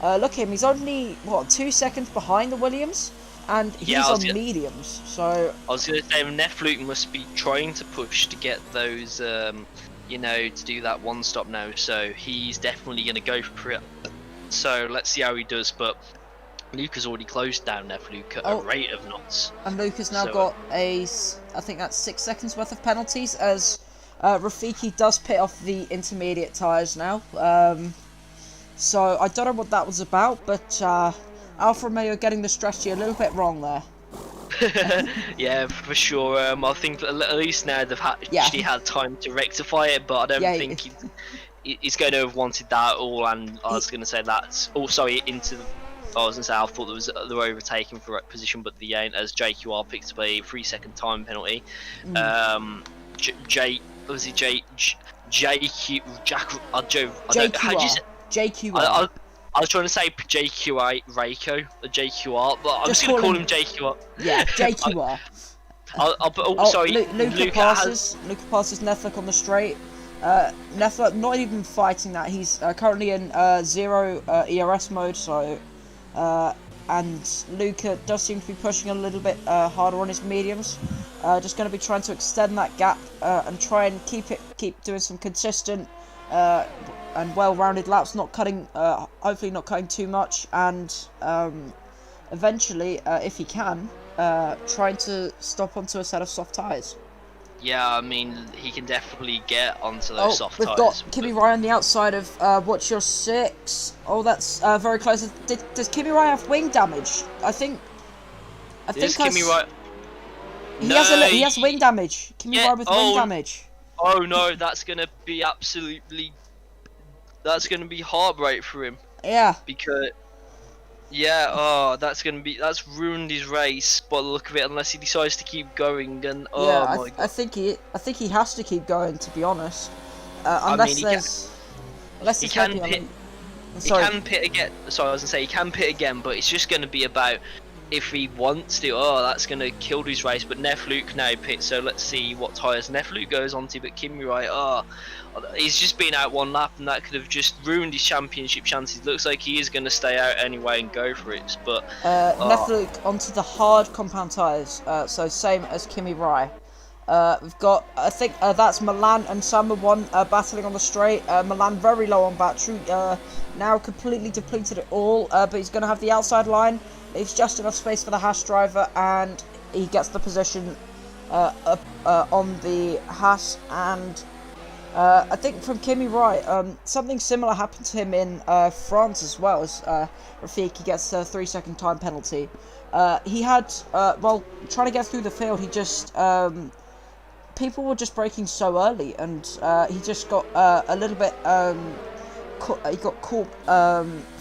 look at him, he's only, 2 seconds behind the Williams? And he's on mediums, so... I was
going to say, Nethlook must be trying to push to get those, to do that 1-stop now, so he's definitely going to go for it. So let's see how he does, but Luca's already closed down Nethlook at a rate of knots.
And Luca's now got I think that's 6 seconds worth of penalties, as Rafiki does pit off the intermediate tyres now. So I don't know what that was about, but... Alfa Romeo getting the strategy a little bit wrong there.
Yeah, for sure. I think that at least now they've
Yeah,
actually had time to rectify it, but I don't
yeah,
think he's going to have wanted that all. And I
he,
was going to say that's also into. I was going to say I thought they were overtaken for position, but they ain't, as JQR picked up a 3-second time penalty. J was it JQ Jack? I don't. How do you say?
JQR, JQR.
I was trying to say JQI Reiko, or JQR, but I'm
Just
just going to
call
call
him,
him JQR.
yeah, JQR.
Oh, sorry,
Luca
Luca has.
passes Neflik on the straight. Neflik not even fighting that. He's currently in zero ERS mode, so and Luca does seem to be pushing a little bit harder on his mediums. Just going to be trying to extend that gap and try and keep doing some consistent and well-rounded laps, not cutting, hopefully not cutting too much, and eventually, if he can, trying to stop onto a set of soft tyres.
Yeah, I mean, he can definitely get onto those soft
We've
tyres.
got Kimi Rai on the outside of What's Your Six. Oh, that's very close. Does Kimi Rai have wing damage? I think
Kimi Rai.
He has wing damage. Kimi Rai with wing damage.
Oh no, that's gonna be absolutely. That's gonna be heartbreak for him.
Yeah.
Because. Yeah, that's ruined his race by the look of it, unless he decides to keep going. And
I think he has to keep going, to be honest. Unless
he can pit again. Sorry, I was gonna say he can pit again, but it's just gonna be about if he wants to. Oh, that's gonna kill his race. But Nefluke now pits, so let's see what tyres Nefluke goes onto. But Kimi Rai, he's just been out one lap, and that could have just ruined his championship chances. Looks like he is going to stay out anyway and go for it. But
Nefluke onto the hard compound tyres, so same as Kimi Rai. We've got, I think that's Milan and Samba one battling on the straight. Milan very low on battery, now completely depleted it all, but he's going to have the outside line. Leaves just enough space for the Haas driver, and he gets the position up on the Haas. And I think from Kimi Rai, something similar happened to him in France as well, as Rafiki gets a 3-second time penalty. He had, trying to get through the field, he just, people were just braking so early, and he just got a little bit, he got caught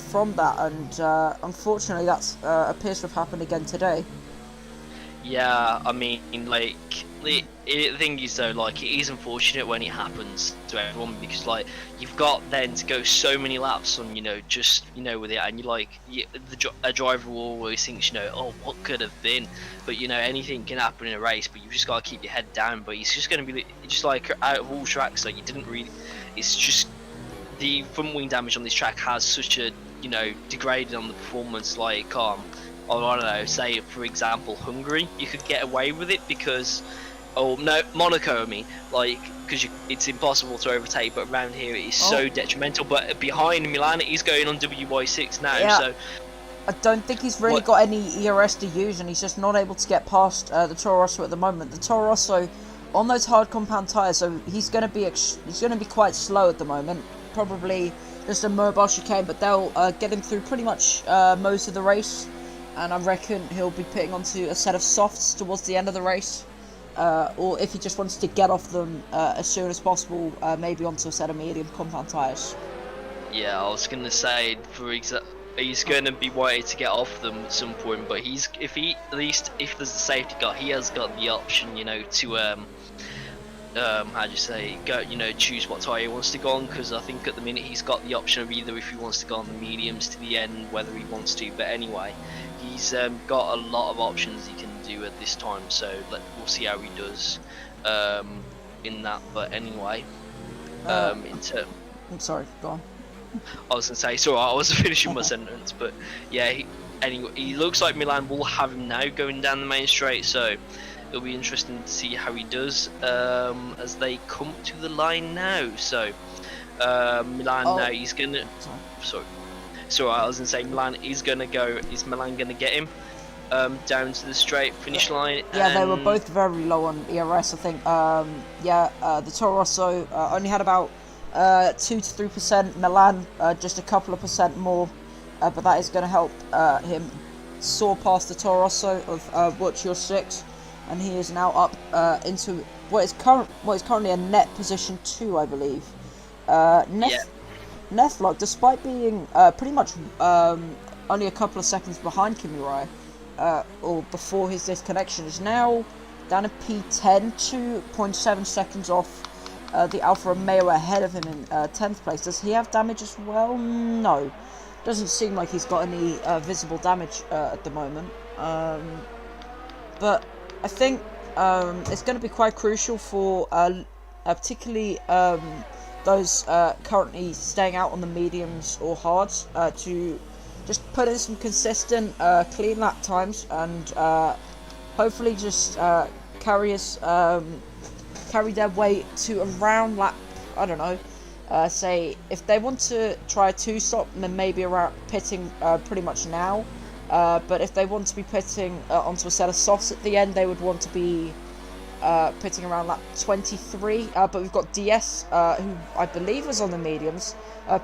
from that, and unfortunately that appears to have happened again today.
Yeah, I mean, like, the thing is though, like, it is unfortunate when it happens to everyone, because like you've got then to go so many laps on, just with it, and a driver will always thinks, oh, what could have been, but anything can happen in a race, but you've just got to keep your head down. But it's just going to be just like out of all tracks, like, you didn't really, it's just the front wing damage on this track has such a degraded on the performance. Like I don't know, say for example Hungary, you could get away with it because, Monaco, I mean, like, because it's impossible to overtake, but around here it is so detrimental. But behind Milan, he's going on WY6 now, so
I don't think he's really got any ERS to use, and he's just not able to get past the Toro Rosso at the moment. The Toro Rosso on those hard compound tyres, so he's going to be quite slow at the moment. Probably just a mobile chicane, but they'll get him through pretty much most of the race, and I reckon he'll be putting onto a set of softs towards the end of the race, or if he just wants to get off them as soon as possible, maybe onto a set of medium compound tyres.
Yeah, I was going to say, he's going to be wanting to get off them at some point, but if there's a safety car, he has got the option, to how do you say, go, choose what tyre he wants to go on, because I think at the minute he's got the option of either if he wants to go on the mediums to the end, whether he wants to. But anyway, he's got a lot of options he can do at this time, so we'll see how he does in that. But anyway, I'm
sorry, go on.
I was gonna say, sorry, I wasn't finishing my sentence, but yeah, he looks like Milan will have him now going down the main straight, so it'll be interesting to see how he does as they come to the line now. So Milan now, he's gonna. Sorry, I was gonna say Milan is gonna go. Is Milan gonna get him down to the straight finish line?
Yeah, they were both very low on ERS. I think. The Toro Rosso only had about 2 to 3%. Milan just a couple of percent more, but that is going to help him saw past the Torosso of Watch Your 6, and he is now up into what is currently a net position 2, I believe. Nethlock, despite being pretty much only a couple of seconds behind Kimi Rai, or before his disconnection, is now down in P10, 2.7 seconds off the Alfa Romeo ahead of him in 10th place. Does he have damage as well? No. Doesn't seem like he's got any visible damage at the moment. But I think it's going to be quite crucial for particularly those currently staying out on the mediums or hards to just put in some consistent clean lap times and hopefully just carry their way to around lap, I don't know, say if they want to try a 2-stop, then maybe around pitting pretty much now, but if they want to be pitting onto a set of softs at the end, they would want to be pitting around lap 23, but we've got DS, who I believe was on the mediums,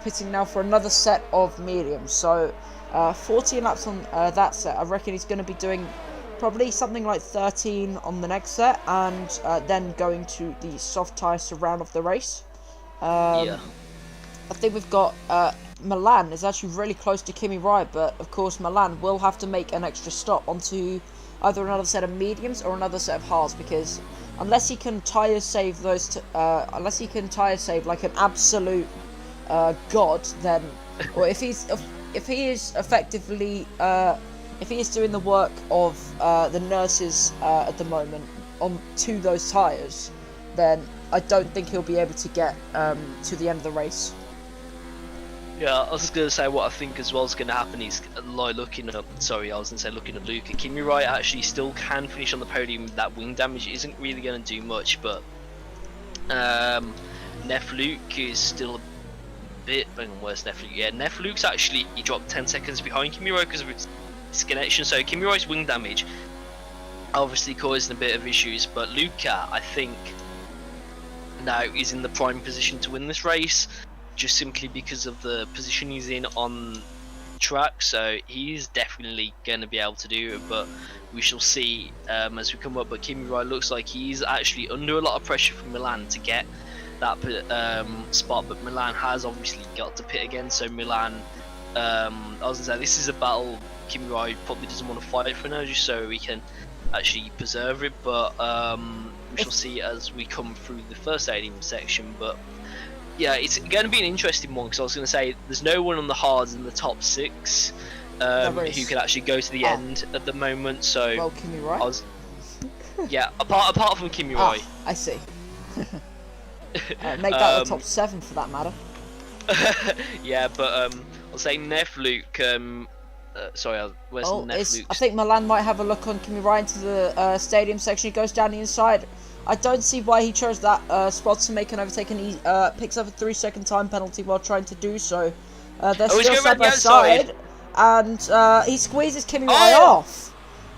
pitting now for another set of mediums, so 14 laps on that set. I reckon he's going to be doing probably something like 13 on the next set, and then going to the soft tyres to round off the race. I think we've got Milan is actually really close to Kimi Rai, but of course Milan will have to make an extra stop onto either another set of mediums or another set of hards, because unless he can tyre save like an absolute god, then, or if he is effectively if he is doing the work of the nurses at the moment to those tyres, then I don't think he'll be able to get to the end of the race.
Yeah, I was going to say what I think as well is going to happen is looking at Luca. Kimi Rai actually still can finish on the podium. That wing damage isn't really going to do much, but Nefluke is still a bit. Where's Nefluke? Yeah, Nefluke's actually dropped 10 seconds behind Kimi Rai because of its disconnection. So Kimi Rai's wing damage obviously causing a bit of issues, but Luca, I think, now is in the prime position to win this race, just simply because of the position he's in on track. So he's definitely going to be able to do it, but we shall see as we come up. But Kimi Rai looks like he's actually under a lot of pressure from Milan to get that spot, but Milan has obviously got to pit again. So Milan, I was going to say, this is a battle Kimi Rai probably doesn't want to fight for now, just so we can actually preserve it, but we shall see as we come through the first stadium section. But yeah, it's going to be an interesting one, because I was going to say there's no one on the hards in the top 6 who can actually go to the end at the moment. So
well, Kimi Rai.
Yeah, apart from Kimi Rai.
I see. Make that the top 7 for that matter.
Yeah, but I'll say Nefluke. Sorry, where's Nefluke?
I think Milan might have a look on Kimi Rai into the stadium section. He goes down the inside. I don't see why he chose that spot to make an overtake, and he picks up a 3-second time penalty while trying to do so. They're still side by side, and he squeezes Kimi Rai off.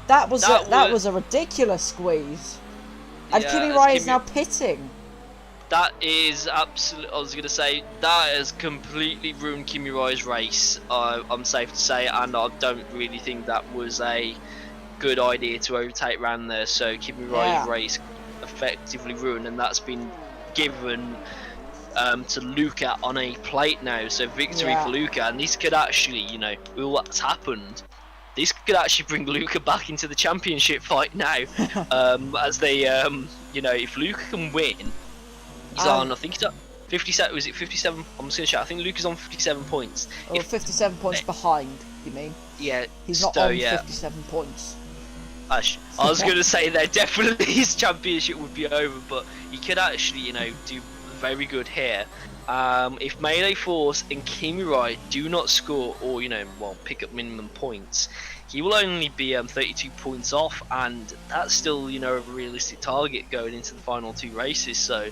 That was a ridiculous squeeze, and Kimi Rai is now pitting.
That is absolutely. I was going to say that has completely ruined Kimi Rai's race. I'm safe to say, and I don't really think that was a good idea to overtake round there. So Kimi Rai's race effectively ruined, and that's been given to Luca on a plate now. So victory for Luca, and this could actually, with what's happened, this could actually bring Luca back into the championship fight now. As they, if Luca can win. He's on, I think he's at 57, was it 57? I'm just going to check. I think Luke is on 57 points.
Or 57 points behind, you mean?
Yeah.
He's not on 57 points.
I was going to say that definitely his championship would be over, but he could actually, do very good here. If Melee Force and Kimi Rai do not score or, pick up minimum points, he will only be 32 points off, and that's still, a realistic target going into the final 2 races. So,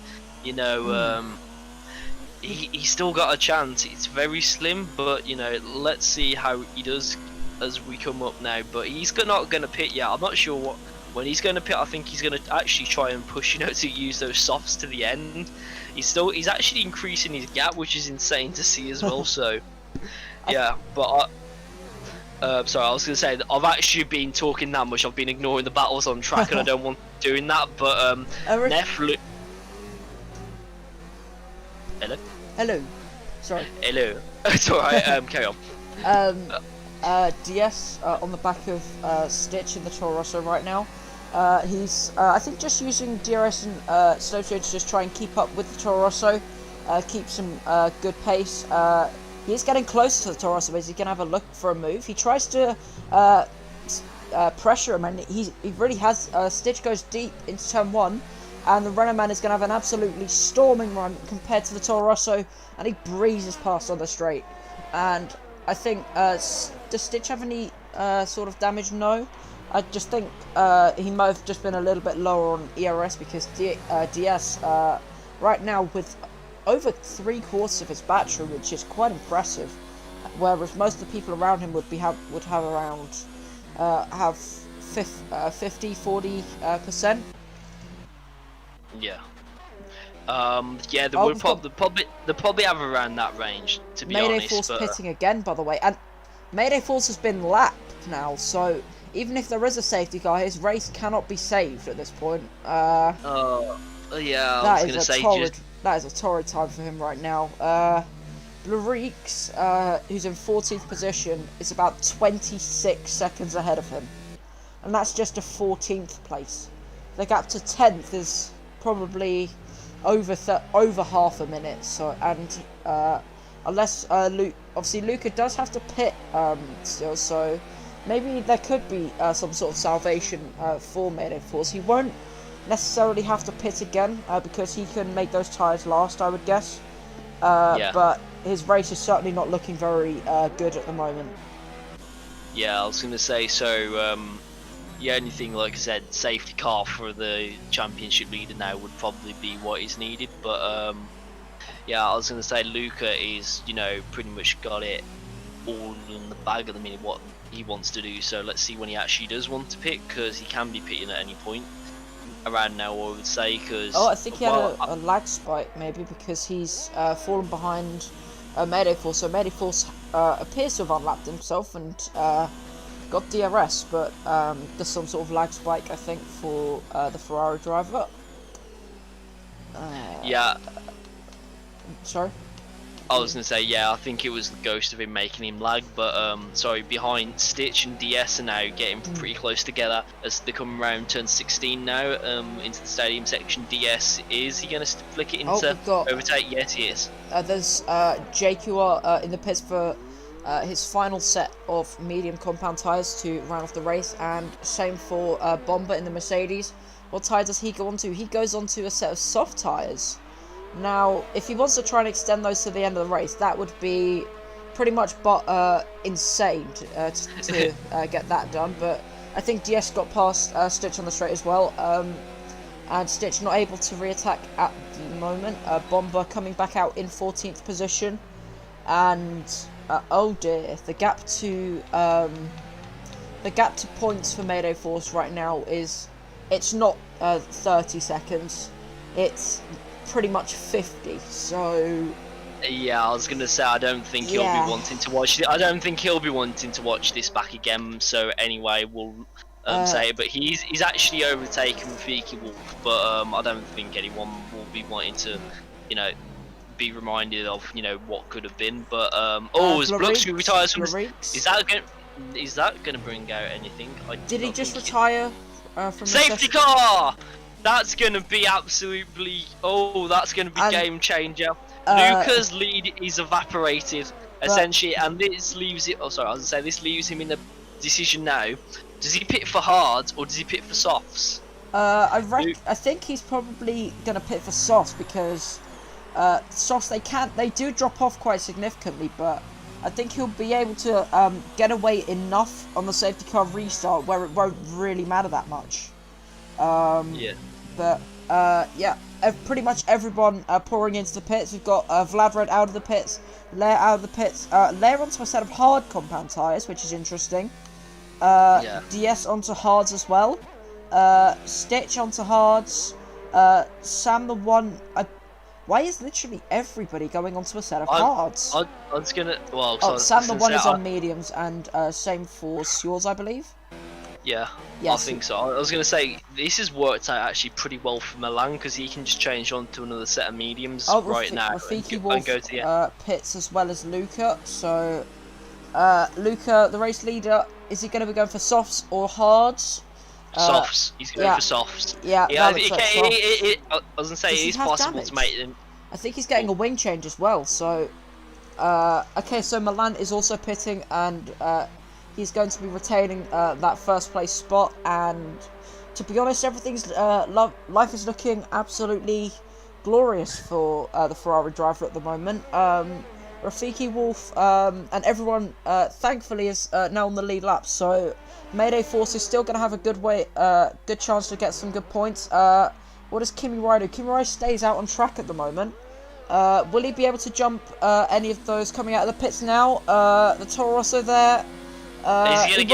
he's still got a chance. It's very slim, but let's see how he does as we come up now. But he's not going to pit yet. I'm not sure when he's going to pit. I think he's going to actually try and push, to use those softs to the end. He's actually increasing his gap, which is insane to see as well. So yeah, but Sorry, I was going to say that I've actually been talking that much. I've been ignoring the battles on track, and I don't want doing that. But Neff, hello,
Hello. Sorry.
hello. It's all right. Carry on.
DS on the back of Stitch in the Toro Rosso right now. He's, I think, just using DRS and slow to just try and keep up with the Toro Rosso, keep some good pace. He is getting closer to the Toro Rosso, but he's going to have a look for a move. He tries to pressure him, and he really has. Stitch goes deep into turn 1, and the Renault Man is going to have an absolutely storming run compared to the Toro Rosso, and he breezes past on the straight. And I think, does Stitch have any sort of damage? No. I just think he might have just been a little bit lower on ERS because DS right now with over 3/4 of his battery, which is quite impressive, whereas most of the people around him would have around 50-40%.
Yeah. Yeah, they would probably have around that range, to be
Mayday
honest.
Force
but,
pitting again, by the way, and Mayday Force has been lapped now, so even if there is a safety car, his race cannot be saved at this point.
yeah, I was gonna say
that is a torrid time for him right now. Bluriks, who's in 14th position, is about 26 seconds ahead of him, and that's just a 14th place. The gap to 10th is probably over half a minute. So, and unless obviously Luca does have to pit still, so maybe there could be some sort of salvation for Mayday Force. He won't necessarily have to pit again because he can make those tyres last, I would guess.
Yeah.
But his race is certainly not looking very good at the moment.
Yeah, I was going to say, so the only thing, like I said, safety car for the championship leader now would probably be what is needed. But yeah, I was going to say Luca is, pretty much got it all in the bag at the minute, what he wants to do. So let's see when he actually does want to pit, because he can be pitting at any point around now, I would say. Cause,
I think he had a lag spike maybe because he's fallen behind Mayday Force. So Mayday Force appears to have unlapped himself and got DRS, but there's some sort of lag spike, I think, for the Ferrari driver.
Yeah.
Sorry?
I was going to say, yeah, I think it was the ghost of him making him lag, but sorry, behind Stitch and DS are now getting pretty close together as they come around turn 16 now into the stadium section. DS, is he going to flick it into overtake? Yes, he is.
There's JQR in the pits for his final set of medium compound tyres to round off the race, and same for Bomber in the Mercedes. What tyre does he go onto? He goes onto a set of soft tyres. Now, if he wants to try and extend those to the end of the race, that would be pretty much insane to get that done. But I think DS got past Stitch on the straight as well, and Stitch not able to re-attack at the moment. Bomber coming back out in 14th position, and oh dear, the gap to points for Mayday Force right now it's not 30 seconds, it's pretty much 50. So
yeah, I was gonna say I don't think he'll be wanting to watch it. I don't think he'll be wanting to watch this back again. So anyway, we'll say it. But he's actually overtaken Rafiki Wolf. But I don't think anyone will be wanting to, be reminded of what could have been. But as Brooks retires from, is that gonna bring out anything?
Did he just retire from
safety car? That's gonna be absolutely. That's gonna be game changer. Luca's lead is evaporated essentially, and this leaves it. This leaves him in a decision now. Does he pit for hards or does he pit for softs?
I think he's probably gonna pit for softs because softs they do drop off quite significantly, but I think he'll be able to get away enough on the safety car restart where it won't really matter that much.
Yeah.
But yeah, pretty much everyone pouring into the pits. We've got Vlad Red out of the pits, Lair out of the pits, Lair onto a set of hard compound tyres, which is interesting. DS onto hards as well. Stitch onto hards. Sam the one, Why is literally everybody going onto a set of
I,
hards?
I was gonna. Well, so I
Oh,
was
Sam the
gonna
One
say,
is on mediums, and same for Seals, I believe.
yeah, I
Yes.
think so. I was gonna say this has worked out actually pretty well for Milan because he can just change on to another set of mediums
Oh,
right now
Rafiki
and
Wolf
go to the
pits as well as Luca. So, Luca, the race leader, is he going to be going for softs or hards?
softs. He's going
Yeah,
for softs.
yeah,
Yeah,
that looks like softs.
I was gonna say
Does
it
he
is
have
possible to
damage?
make them.
I think he's getting a wing change as well. So, okay, so Milan is also pitting, and he's going to be retaining that first place spot. And to be honest, everything's life is looking absolutely glorious for the Ferrari driver at the moment. Rafiki Wolf and everyone, thankfully, is now on the lead lap. So Mayday Force is still going to have a good chance to get some good points. What does Kimi Rai do? Kimi Rai stays out on track at the moment. Will he be able to jump any of those coming out of the pits now? The Toro Rosso there. He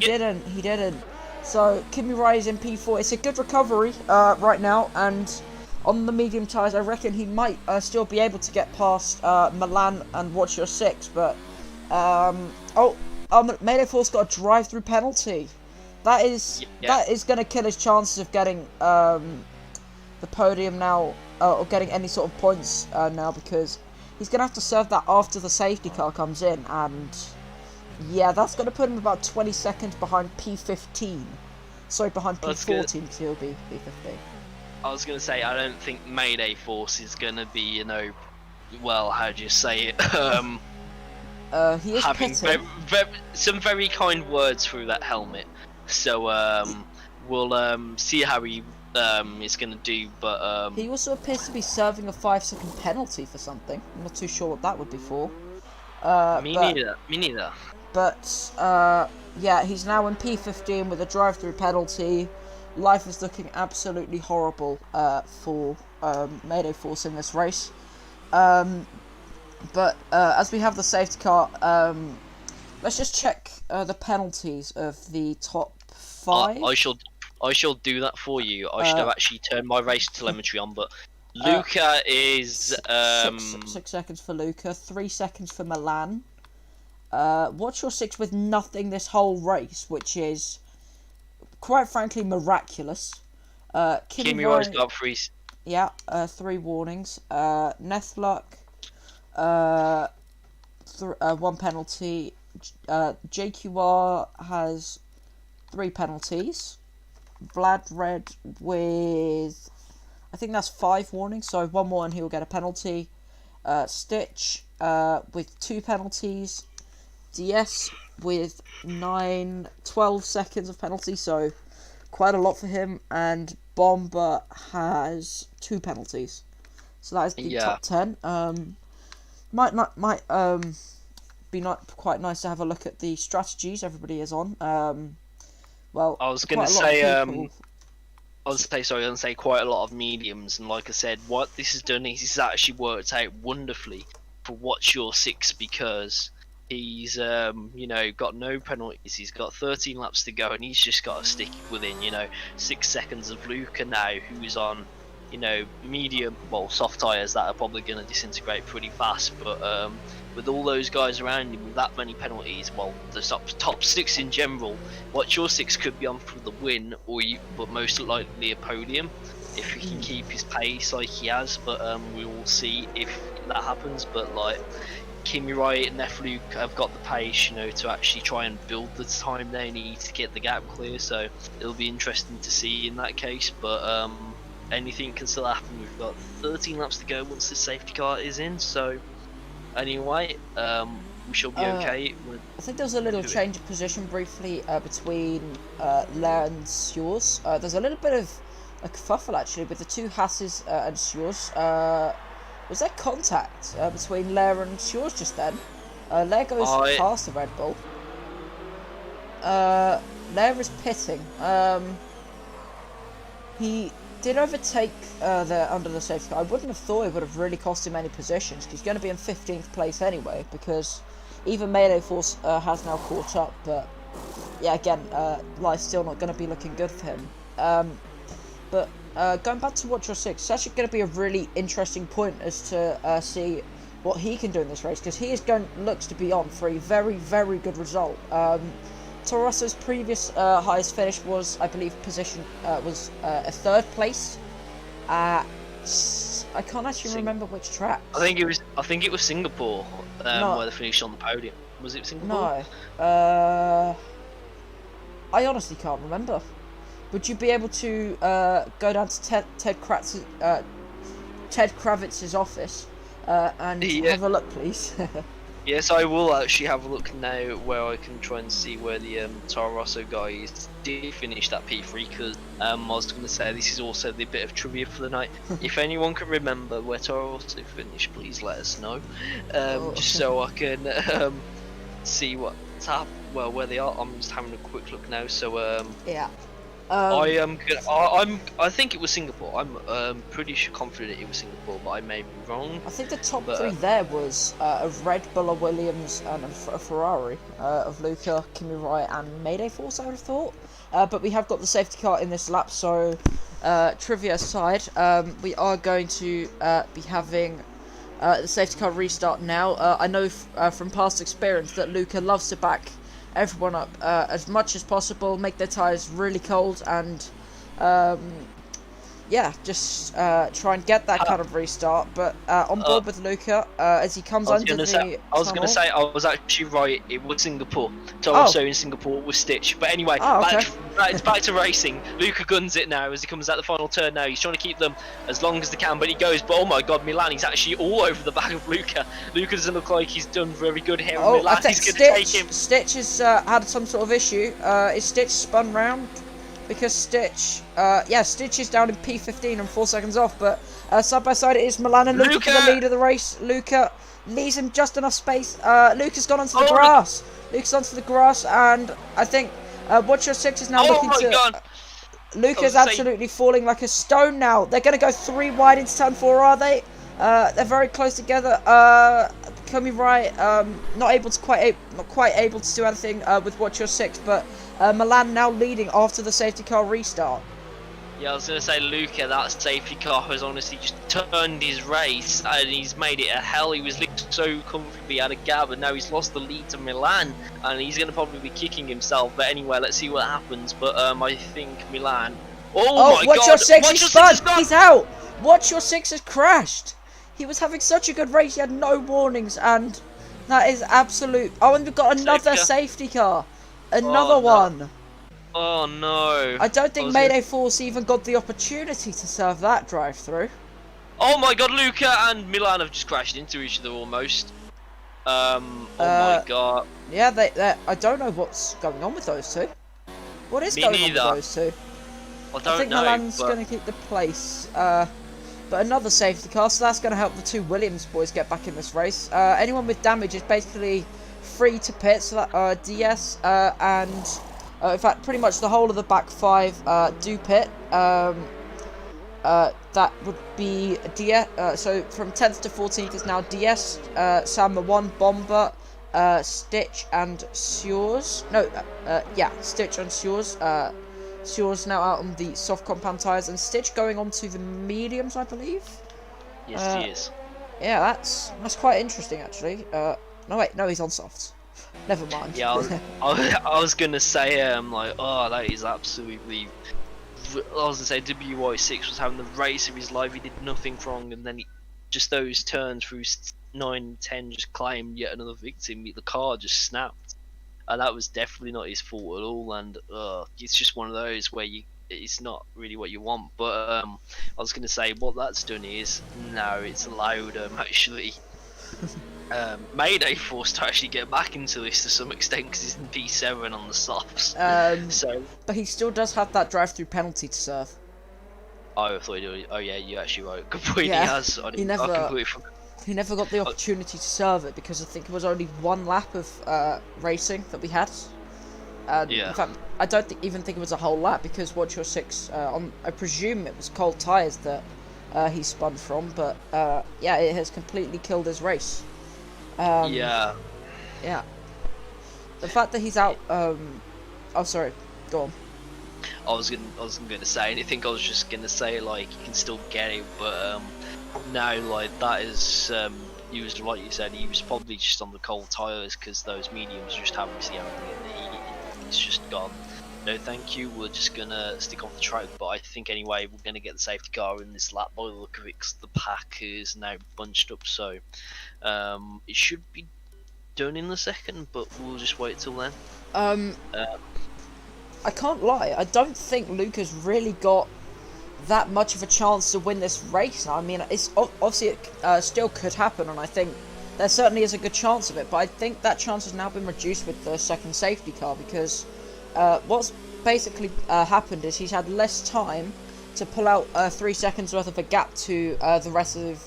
didn't. So Kimi Rai is in P4. It's a good recovery right now, and on the medium tyres, I reckon he might still be able to get past Milan and Watch Your Six. But Mayday Force got a drive-through penalty. That is going to kill his chances of getting the podium now, or getting any sort of points now, because he's going to have to serve that after the safety car comes in, and yeah, that's going to put him about 20 seconds behind P15. Sorry, behind P14, because he'll be P15.
I was going to say, I don't think Mayday Force is going to be, well, how do you say it?
He is
having some very kind words through that helmet. So, we'll see how he is going to do, but
he also appears to be serving a 5-second penalty for something. I'm not too sure what that would be for.
Me neither.
But yeah, he's now in P15 with a drive-through penalty. Life is looking absolutely horrible for Mayday Force in this race. But as we have the safety car, let's just check the penalties of the top 5.
I shall do that for you. I should have actually turned my race telemetry on, but Luca is
6 seconds for Luca, 3 seconds for Milan. What's your 6 with nothing this whole race, which is quite frankly miraculous.
Kimi Rai's got 3.
Yeah, 3 warnings. Nethluck, 1 penalty. JQR has 3 penalties. Vlad Red with, I think that's 5 warnings, so 1 more and he will get a penalty. Stitch with 2 penalties. DS with 12 seconds of penalty, so quite a lot for him. And Bomber has 2 penalties, so that is the top 10. Might be not quite nice to have a look at the strategies everybody is on. Well,
I was going to say quite a lot of mediums, and like I said, what this has done is it's actually worked out wonderfully for What's Your 6, because he's got no penalties. He's got 13 laps to go, and he's just got to stick within 6 seconds of Luca now, who's on medium, well, soft tyres that are probably going to disintegrate pretty fast. But with all those guys around him with that many penalties, well, the top 6 in general, What's Your 6 could be on for the win, but most likely a podium if he can keep his pace like he has. But we will see if that happens. But like, Kimi Rai and Nefluke have got the pace, to actually try and build the time they need to get the gap clear. So it'll be interesting to see in that case. But anything can still happen. We've got 13 laps to go once the safety car is in. So anyway, we shall be okay.
I think there was a little change of position briefly between Lair and Sjors. There's a little bit of a kerfuffle actually with the 2 Hasses and Sjors. Was there contact between Lair and Sjors just then? Lair goes past the Red Bull. Lair is pitting. He did overtake under the safety car. I wouldn't have thought it would have really cost him any positions. He's going to be in 15th place anyway, because even Mayday Force has now caught up. But yeah, again, life's still not going to be looking good for him. But going back to Watch Your Six, it's actually going to be a really interesting point as to see what he can do in this race, because he is looks to be on for a very, very good result. Toro Rosso's previous highest finish was, I believe, a third place. I can't actually remember which track.
I think it was Singapore
No.
where they finished on the podium. Was it Singapore?
No. I honestly can't remember. Would you be able to go down to Ted Kravitz's office and have a look, please?
Yes, I will actually have a look now where I can try and see where the Toro Rosso guys did finish that P3, because I was going to say this is also the bit of trivia for the night. If anyone can remember where Toro Rosso finished, please let us know, just so I can see what's happened. Well, where they are. I'm just having a quick look now. So
Yeah.
I think it was Singapore. I'm pretty sure confident it was Singapore, but I may be wrong.
I think the top three there was a Red Bull, a Williams, and a Ferrari of Luca, Kimi Rai, and Mayday Force, I would have thought. But we have got the safety car in this lap, so trivia aside, we are going to be having the safety car restart now. I know from past experience that Luca loves to back everyone up as much as possible, make their tyres really cold, and yeah, just try and get that kind of restart. But on board with Luca as he comes under the tunnel.
I was going to say, I was actually right, it was Singapore. So also in Singapore was Stitch. But anyway, back to racing. Luca guns it now as he comes out the final turn now. He's trying to keep them as long as they can, but he goes, but oh my god, Milan, he's actually all over the back of Luca. Luca doesn't look like he's done very good here. Milan,
I think
he's going to take him.
Stitch has had some sort of issue. Is Stitch spun round? Because Stitch is down in P15 and 4 seconds off, but side by side it is Milan and Luca for the lead of the race. Luca leaves him just enough space. Luca's gone onto the grass. Luca's onto the grass, and I think Watch Your Six is now looking to...
God.
Luca's absolutely falling like a stone now. They're going to go 3 wide into turn 4, are they? They're very close together. Komi Rai not quite able to do anything with Watch Your Six, but Milan now leading after the safety car restart.
Yeah, I was going to say, Luca, that safety car has honestly just turned his race, and he's made it a hell. He was so comfortably out of gap, and now he's lost the lead to Milan, and he's going to probably be kicking himself. But anyway, let's see what happens. But I think Milan... Oh my god!
Watch Your Six, he's spun! He's out! Watch Your Six has crashed! He was having such a good race, he had no warnings, and that is absolute... Oh, and we've got another safety car. Another one.
Oh no.
I don't think Mayday Force even got the opportunity to serve that drive-through.
Oh my god, Luca and Milan have just crashed into each other almost. Oh my god.
Yeah, I don't know what's going on with those two. What is going on with those two? I think Milan's going to keep the place. But another safety car, so that's going to help the 2 Williams boys get back in this race. Anyone with damage is basically free to pit, so that DS and in fact pretty much the whole of the back 5 do pit. That would be DS. So from 10th to 14th is now DS, Samba 1, Bomber, Stitch and Sures. No, Stitch and Sures. Sures now out on the soft compound tyres, and Stitch going on to the mediums, I believe.
Yes, he is.
Yeah, that's quite interesting actually. No, he's on softs. Never mind.
Yeah, I was gonna say, that is absolutely. I was gonna say WY6 was having the race of his life. He did nothing wrong, and then just those turns through 9 and 10 just claimed yet another victim. The car just snapped, and that was definitely not his fault at all. And it's just one of those where it's not really what you want. But I was gonna say what that's done is now it's allowed actually. Mayday forced to actually get back into this to some extent because he's in P7 on the softs.
But he still does have that drive-through penalty to serve.
Oh, I thought he did. Oh yeah, you actually right. Completely has.
He never got the opportunity to serve it because I think it was only 1 lap of racing that we had. In fact, I don't even think it was a whole lap because Watch Your Six. I presume it was cold tyres that he spun from, but it has completely killed his race. Yeah. The fact that he's out. Oh, sorry. Go on.
I wasn't gonna say anything. I was just gonna say like you can still get it, but no, like that is he was like you said, he was probably just on the cold tires because those mediums just haven't received the heat. It's just gone. No, thank you. We're just gonna stick off the track, but I think anyway we're gonna get the safety car in this lap by the look of it, 'cause the pack is now bunched up. So it should be done in the second, but we'll just wait till then.
I can't lie, I don't think Luca's really got that much of a chance to win this race. I mean, it's obviously it still could happen, and I think there certainly is a good chance of it, but I think that chance has now been reduced with the second safety car, because what's basically happened is he's had less time to pull out 3 seconds worth of a gap to the rest of,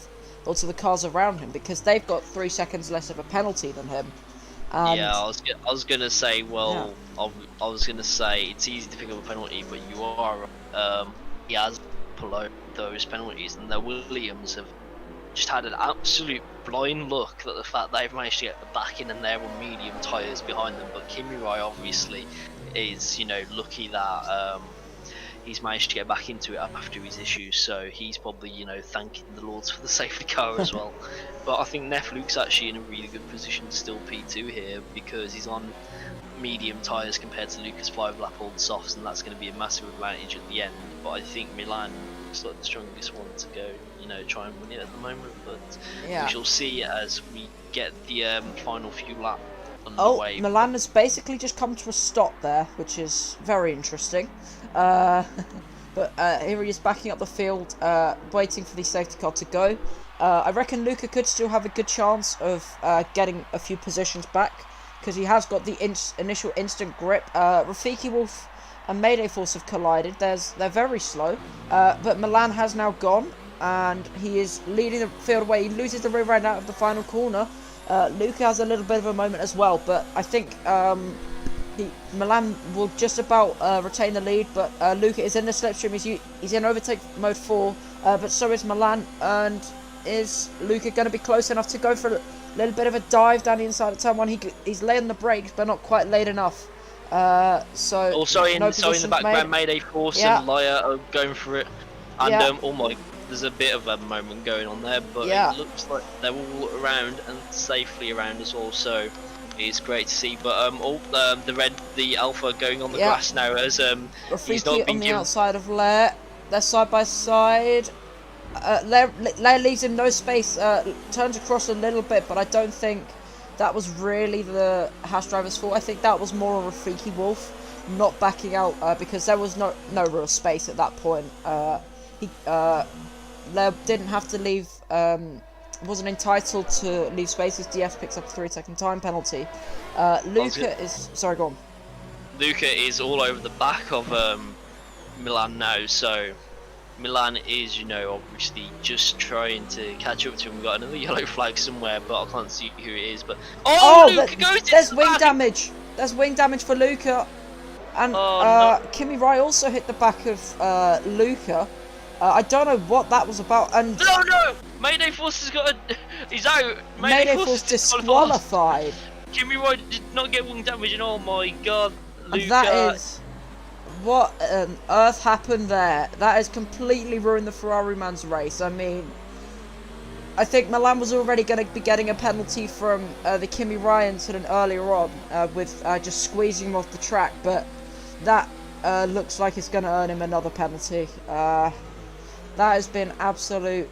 or to the cars around him, because they've got 3 seconds less of a penalty than him.
Yeah, I was gonna say, well, yeah. I was gonna say it's easy to pick up a penalty, but you are, he has pulled out those penalties, and the Williams have just had an absolute blind look at the fact they've managed to get the back in and they're on medium tyres behind them. But Kimi Rai obviously is, you know, lucky that he's managed to get back into it after his issues, so he's probably, you know, thanking the Lords for the safety car as well. But I think Luke's actually in a really good position to still P2 here, because he's on medium tyres compared to Lucas 5 lap old softs, and that's going to be a massive advantage at the end. But I think Milan looks like the strongest one to go, you know, try and win it at the moment. But we shall see as we get the final few laps underway.
Milan has basically just come to a stop there, which is very interesting. But here he is backing up the field, waiting for the safety car to go. I reckon Luca could still have a good chance of getting a few positions back, because he has got the initial instant grip. Rafiki Wolf and Mayday Force have collided. They're very slow, but Milan has now gone, and he is leading the field away. He loses the rear end out of the final corner. Luca has a little bit of a moment as well, but I think Milan will just about retain the lead, but Luca is in the slipstream. He's in overtake mode 4, but so is Milan. And is Luca going to be close enough to go for a little bit of a dive down the inside of turn 1? He's laying the brakes, but not quite late enough. So
also in the background, Mayday Force and Laya are going for it, and oh my, there's a bit of a moment going on there, but it looks like they're all around and safely around as well. So it's great to see. But the Alpha going on the grass now, as he's not been
on the outside of Lair. They're side by side. Lair leaves him no space. Turns across a little bit, but I don't think that was really the Haas driver's fault. I think that was more of Rafiki Wolf not backing out, because there was no real space at that point. Lair didn't have to leave. Wasn't entitled to leave spaces. DS picks up a 3-second time penalty. Luca is... Sorry, go on.
Luca is all over the back of Milan now, so Milan is, you know, obviously just trying to catch up to him. We've got another yellow flag somewhere, but I can't see who it is. But Luca goes into
there's wing damage. There's wing damage for Luca. And Kimi Rai also hit the back of Luca. I don't know what that was about. And
no! Mayday Force has got he's out.
Mayday Force disqualified.
Kimi Rai did not get wing damage, and oh my god, Luca.
And that is what on earth happened there. That has completely ruined the Ferrari man's race. I mean, I think Milan was already going to be getting a penalty from the Kimi Rai incident earlier on, with just squeezing him off the track, but that looks like it's going to earn him another penalty. That has been absolute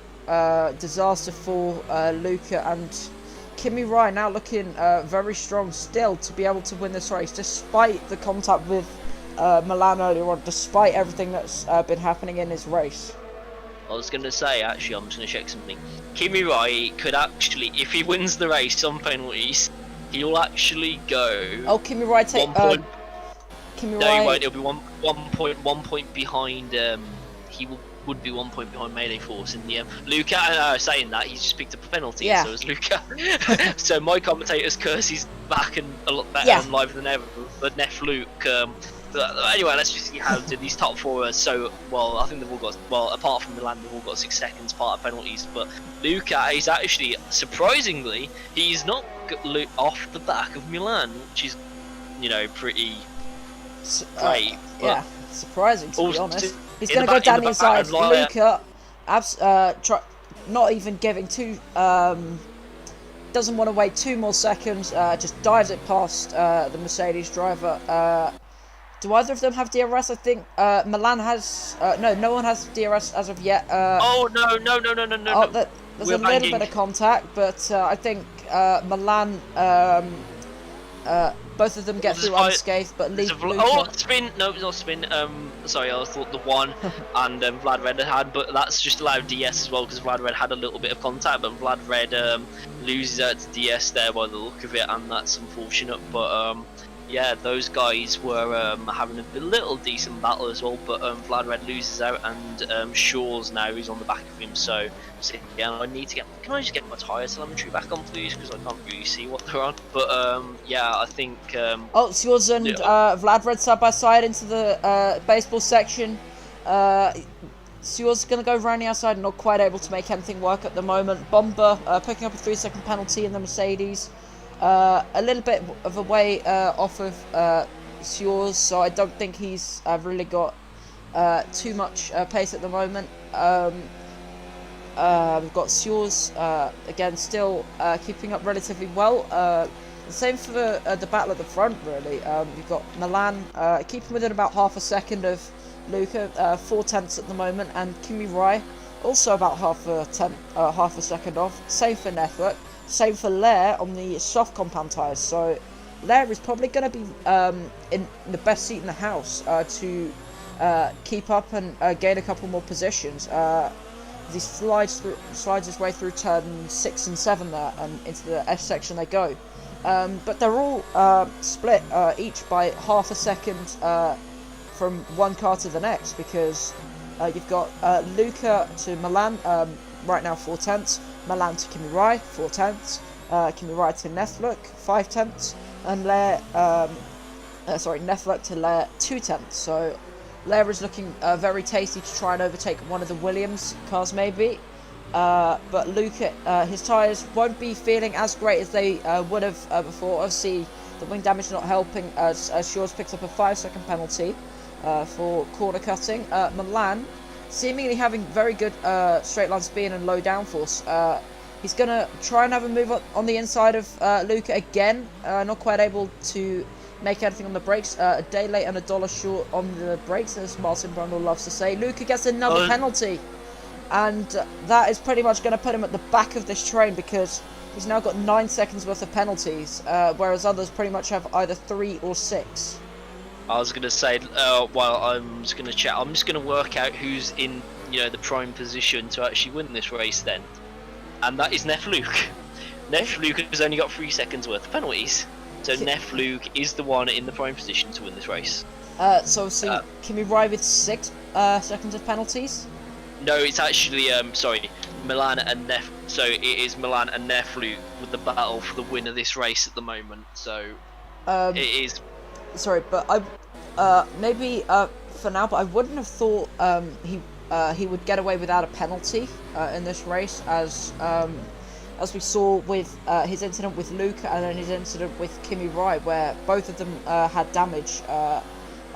disaster for Luca, and Kimi Rai now looking very strong still to be able to win this race, despite the contact with Milan earlier on, despite everything that's been happening in his race.
I was going to say, actually, I'm just going to check something. Kimi Rai could actually, if he wins the race on penalties, he'll actually go...
Oh, Kimi Rai take...
Kimi Rai... No, he won't. He'll be one point behind... he would be 1 point behind Mayday Force in the end. Luca, saying that, he's just picked up a penalty, and so is Luca. So my commentator's curse is back and a lot better and live than ever. But Neff Luke... anyway, let's just see how these top 4 are so well. I think they've all got, well, apart from Milan, they've all got 6 seconds part of penalties. But Luca is actually, surprisingly, he's not off the back of Milan, which is, you know, pretty great. But
surprising to be
Also,
honest. He's
in
going
the
to go
back- in
down
the
the inside.
back, like,
Luca, not even giving two. Doesn't want to wait 2 more seconds. Just dives it past the Mercedes driver. Do either of them have DRS? I think Milan has. No one has DRS as of yet.
Oh no!
There's
We're
a little
banging.
bit of contact, but I think Milan. Both of them get
There's
through
a fight-
unscathed, but
There's
Luca.
a oh, spin! No, it's not spin. Sorry, I thought the one and Vlad Red had, but that's just allowed DS as well because Vlad Red had a little bit of contact, but Vlad Red loses out to DS there by the look of it, and that's unfortunate. But yeah, those guys were having a little decent battle as well, but Vlad Red loses out, and Shaw's now is on the back of him. So yeah, I need to get. Can I just get my tyre telemetry back on, please? Because I can't really see what they're on. But yeah, I think.
Oh, Swords and Vlad Red side by side into the baseball section. Sewell's going to go around the outside, not quite able to make anything work at the moment. Bomber picking up a 3-second penalty in the Mercedes. A little bit of a way off of Sewell's, so I don't think he's really got too much pace at the moment. We've got Sewell's again still keeping up relatively well. The same for the battle at the front, really. You've got Milan keeping within about half a second of Luca, 4/10 at the moment, and Kimi Rai also about half a second off. Same for Network, same for Lair on the soft compound tyres. So Lair is probably going to be in the best seat in the house to keep up and gain a couple more positions. He slides his way through turn 6 and 7 there, and into the S section they go. But they're all split each by half a second from one car to the next, because you've got Luca to Milan, right now 4/10, Milan to Kimi Rai, 4/10, Kimi Rai to Netflix, 5/10, and Lair, Netflix to Lair, 2/10. So Lair is looking very tasty to try and overtake one of the Williams cars maybe. But Luca, his tyres won't be feeling as great as they would have before. Obviously, the wing damage not helping as Shaw's picks up a 5-second penalty for corner cutting. Milan, seemingly having very good straight line speed and low downforce. He's going to try and have a move on the inside of Luca again. Not quite able to make anything on the brakes. A day late and $1 short on the brakes, as Martin Brundle loves to say. Luca gets another penalty. And that is pretty much going to put him at the back of this train, because he's now got 9 seconds worth of penalties, whereas others pretty much have either 3 or 6.
I was going to say, while I'm just going to chat, I'm just going to work out who's in, the prime position to actually win this race then. And that is Nefluke. Nefluke has only got 3 seconds worth of penalties. So Nefluke is the one in the prime position to win this race.
So Kimi Rai with 6 seconds of penalties?
No, it's actually Milan and So it is Milan and Nefluke with the battle for the win of this race at the moment. So it is. Sorry,
but I maybe for now, but I wouldn't have thought he would get away without a penalty in this race, as we saw with his incident with Luca and then his incident with Kimi Rai, where both of them had damage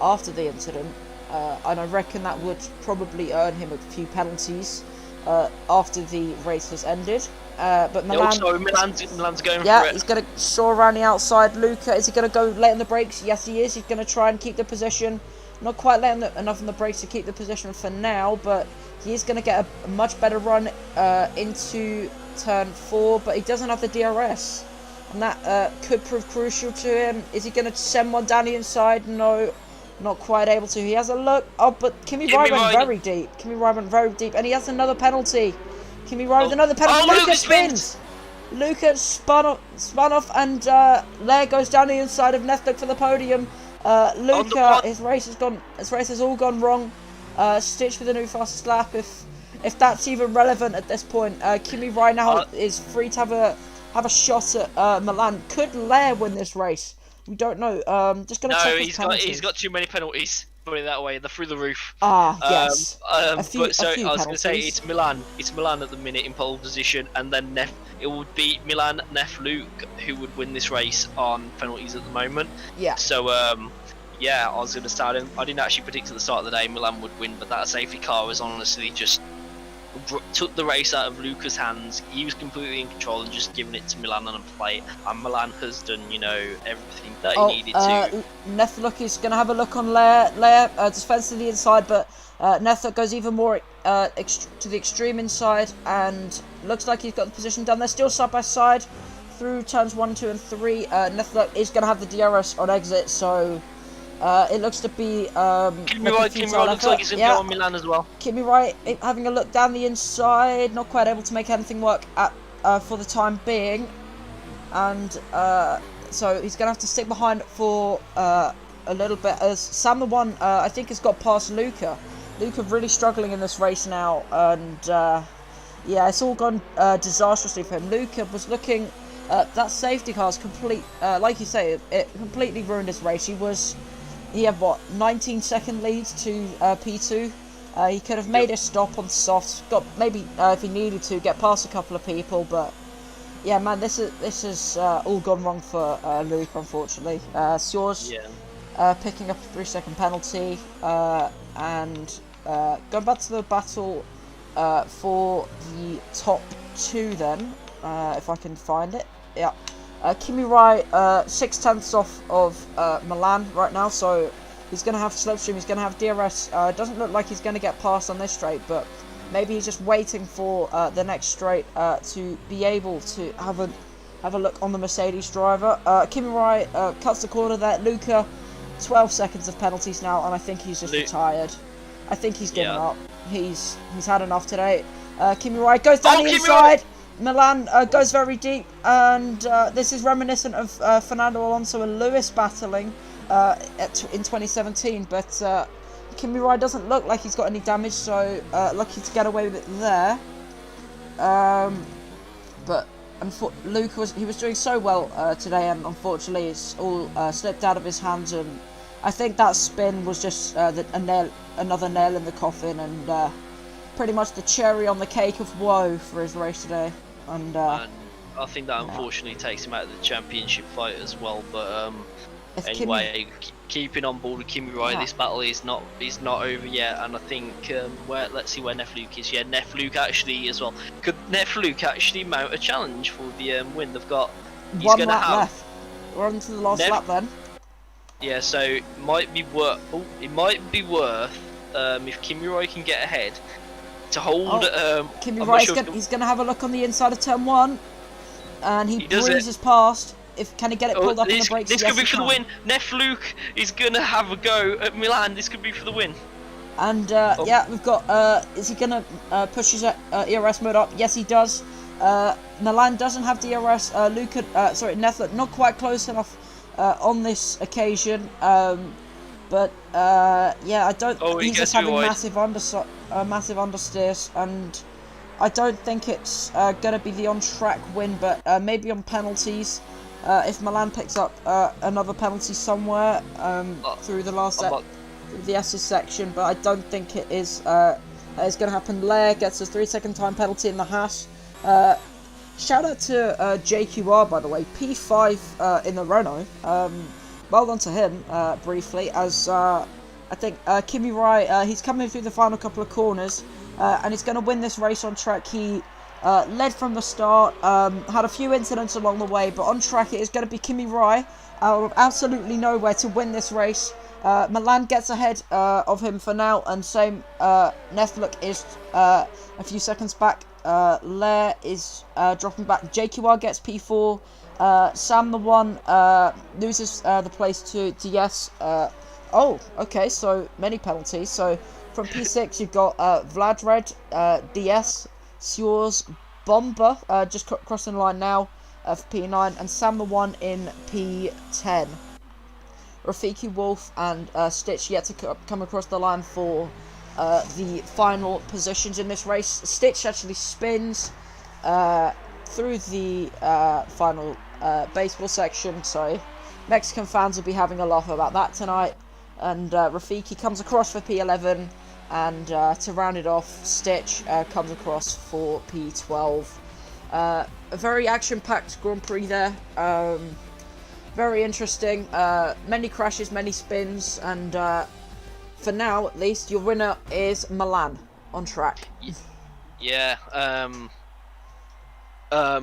after the incident. And I reckon that would probably earn him a few penalties after the race has ended. But Milan,
Milan's going for it.
Yeah, he's going to saw around the outside. Luca, is he going to go late on the brakes? Yes, he is. He's going to try and keep the position. Not quite late enough on the brakes to keep the position for now, but he is going to get a much better run into turn 4, but he doesn't have the DRS. And that could prove crucial to him. Is he going to send one down the inside? No. Not quite able to. He has a look. Oh, but Kimi Rai went very deep. Kimi Rai went very deep, and he has another penalty. Kimi Rai with another penalty. Luca spins. Luca spun off, and Lair goes down the inside of Netflix for the podium. Luca, his race has all gone wrong. Stitch with a new fastest lap, if that's even relevant at this point. Kimi Rai now is free to have a shot at Milan. Could Lair win this race? We don't know. Just gonna check his penalties.
He's got too many penalties. Put it that way. They're through the roof.
Yes.
I was going to say it's Milan. It's Milan at the minute in pole position, and then it would be Milan, Nefluke who would win this race on penalties at the moment.
Yeah.
So Yeah, I was going to start him. I didn't actually predict at the start of the day Milan would win, but that safety car was honestly just took the race out of Luca's hands. He was completely in control and just giving it to Milan on a plate. And Milan has done, everything that he needed to.
Nethlook is going to have a look on Lair. Lair defends to the inside, but Nethlook goes even more to the extreme inside, and looks like he's got the position done. They're still side by side through turns 1, 2, and 3. Nethlook is going to have the DRS on exit, so it looks to be
Kimi Wright looks like he's going to go on Milan as well.
Kimi Wright having a look down the inside, not quite able to make anything work for the time being, and so he's going to have to stick behind for a little bit, as Sam the One I think has got past Luca. Luca really struggling in this race now, and yeah, it's all gone disastrously for him. Luca was looking, that safety car's complete, like you say, it completely ruined his race. He had what, 19-second lead to P2. He could have made a stop on softs, got maybe if he needed to get past a couple of people, but yeah, man, this is all gone wrong for Luke, unfortunately. Sjors picking up a 3-second penalty, and going back to the battle for the top 2 then, if I can find it. Yeah. Kimi Wright, 6/10 off of Milan right now, so he's going to have slipstream, he's going to have DRS. Doesn't look like he's going to get past on this straight, but maybe he's just waiting for the next straight to be able to have a look on the Mercedes driver. Kimi Wright cuts the corner there. Luca, 12 seconds of penalties now, and I think he's just retired. I think he's given up. He's had enough today. Kimi Wright goes down the inside. Milan goes very deep, and this is reminiscent of Fernando Alonso and Lewis battling in 2017, but Kimi Wright doesn't look like he's got any damage, so lucky to get away with it there. But Luke was doing so well today, and unfortunately it's all slipped out of his hands, and I think that spin was just another nail in the coffin, and pretty much the cherry on the cake of woe for his race today. And
I think that unfortunately takes him out of the championship fight as well. But anyway, keeping on board with Kimi Wright, this battle is not over yet, and I think let's see where Nethlook is. Yeah, Nethlook actually as well. Could Nethlook actually mount a challenge for the win? He's
one lap left. We're on to the last lap then.
Yeah, so it might be worth. If Kimi Wright can get ahead, to hold.
Kimi Wright, he's going to have a look on the inside of turn 1, and he breezes past. Can he get it pulled up on the brakes?
This could be for the win. Nethlook is going to have a go at Milan. This could be for the win.
And yeah, we've got. Is he going to push his ERS mode up? Yes, he does. Milan doesn't have DRS. Nethlook not quite close enough on this occasion. But yeah, I don't. He's just having massive understeers, and I don't think it's gonna be the on-track win, but maybe on penalties. If Milan picks up another penalty somewhere through the last through the S's section, but I don't think it is. It's gonna happen. Lair gets a 3-second time penalty in the Haas. Shout out to JQR, by the way, P5 in the Renault. Well done to him, briefly, as I think Kimi Wright, he's coming through the final couple of corners, and he's going to win this race on track. He led from the start, had a few incidents along the way, but on track it is going to be Kimi Wright out of absolutely nowhere to win this race. Milan gets ahead of him for now, and same Nethlook is a few seconds back. Lair is dropping back. JQR gets P4. Sam the One loses the place to Yes. Oh, okay, so many penalties. So from P6 you've got Vlad Red, DS, Sjors, Bomber just crossing the line now for P9, and Sam the One in P10. Rafiki Wolf and Stitch yet to come across the line for the final positions in this race. Stitch actually spins through the final baseball section, so Mexican fans will be having a laugh about that tonight. And Rafiki comes across for P11, and to round it off, Stitch comes across for P12. A very action-packed Grand Prix there. very interesting. Many crashes, many spins, and for now at least, your winner is Milan on track.
Yeah.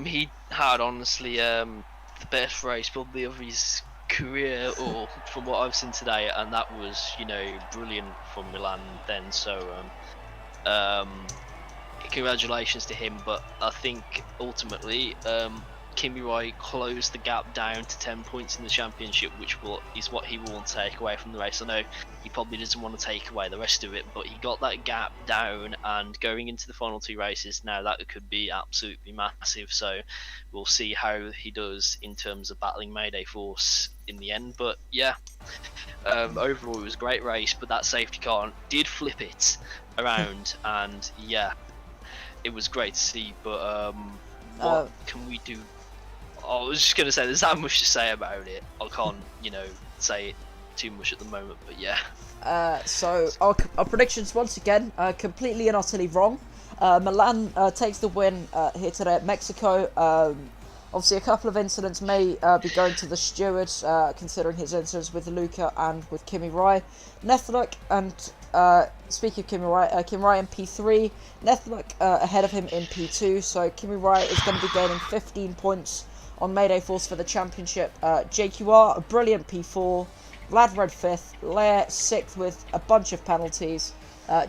He had honestly the best race probably of his career, or from what I've seen today, and that was brilliant from Milan then. So congratulations to him. But I think ultimately Kimi Rai closed the gap down to 10 points in the championship, which is what he will want to take away from the race. I know he probably doesn't want to take away the rest of it, but he got that gap down, and going into the final two races now, that could be absolutely massive. So we'll see how he does in terms of battling Mayday Force in the end. But yeah, overall it was a great race, but that safety car did flip it around, and yeah, it was great to see. But what can we do? I was just gonna say there's that much to say about it. I can't, say it too much at the moment, but yeah.
So our predictions once again completely and utterly wrong. Milan takes the win here today at Mexico. Obviously, a couple of incidents may be going to the stewards, considering his incidents with Luca and with Kimi Rai. Netherlock and speaking of Kimi Rai in P3, Netherlock ahead of him in P2. So Kimi Rai is going to be gaining 15 points on Mayday Force for the championship. JQR a brilliant P4. Vlad Red 5th, Lair 6th with a bunch of penalties,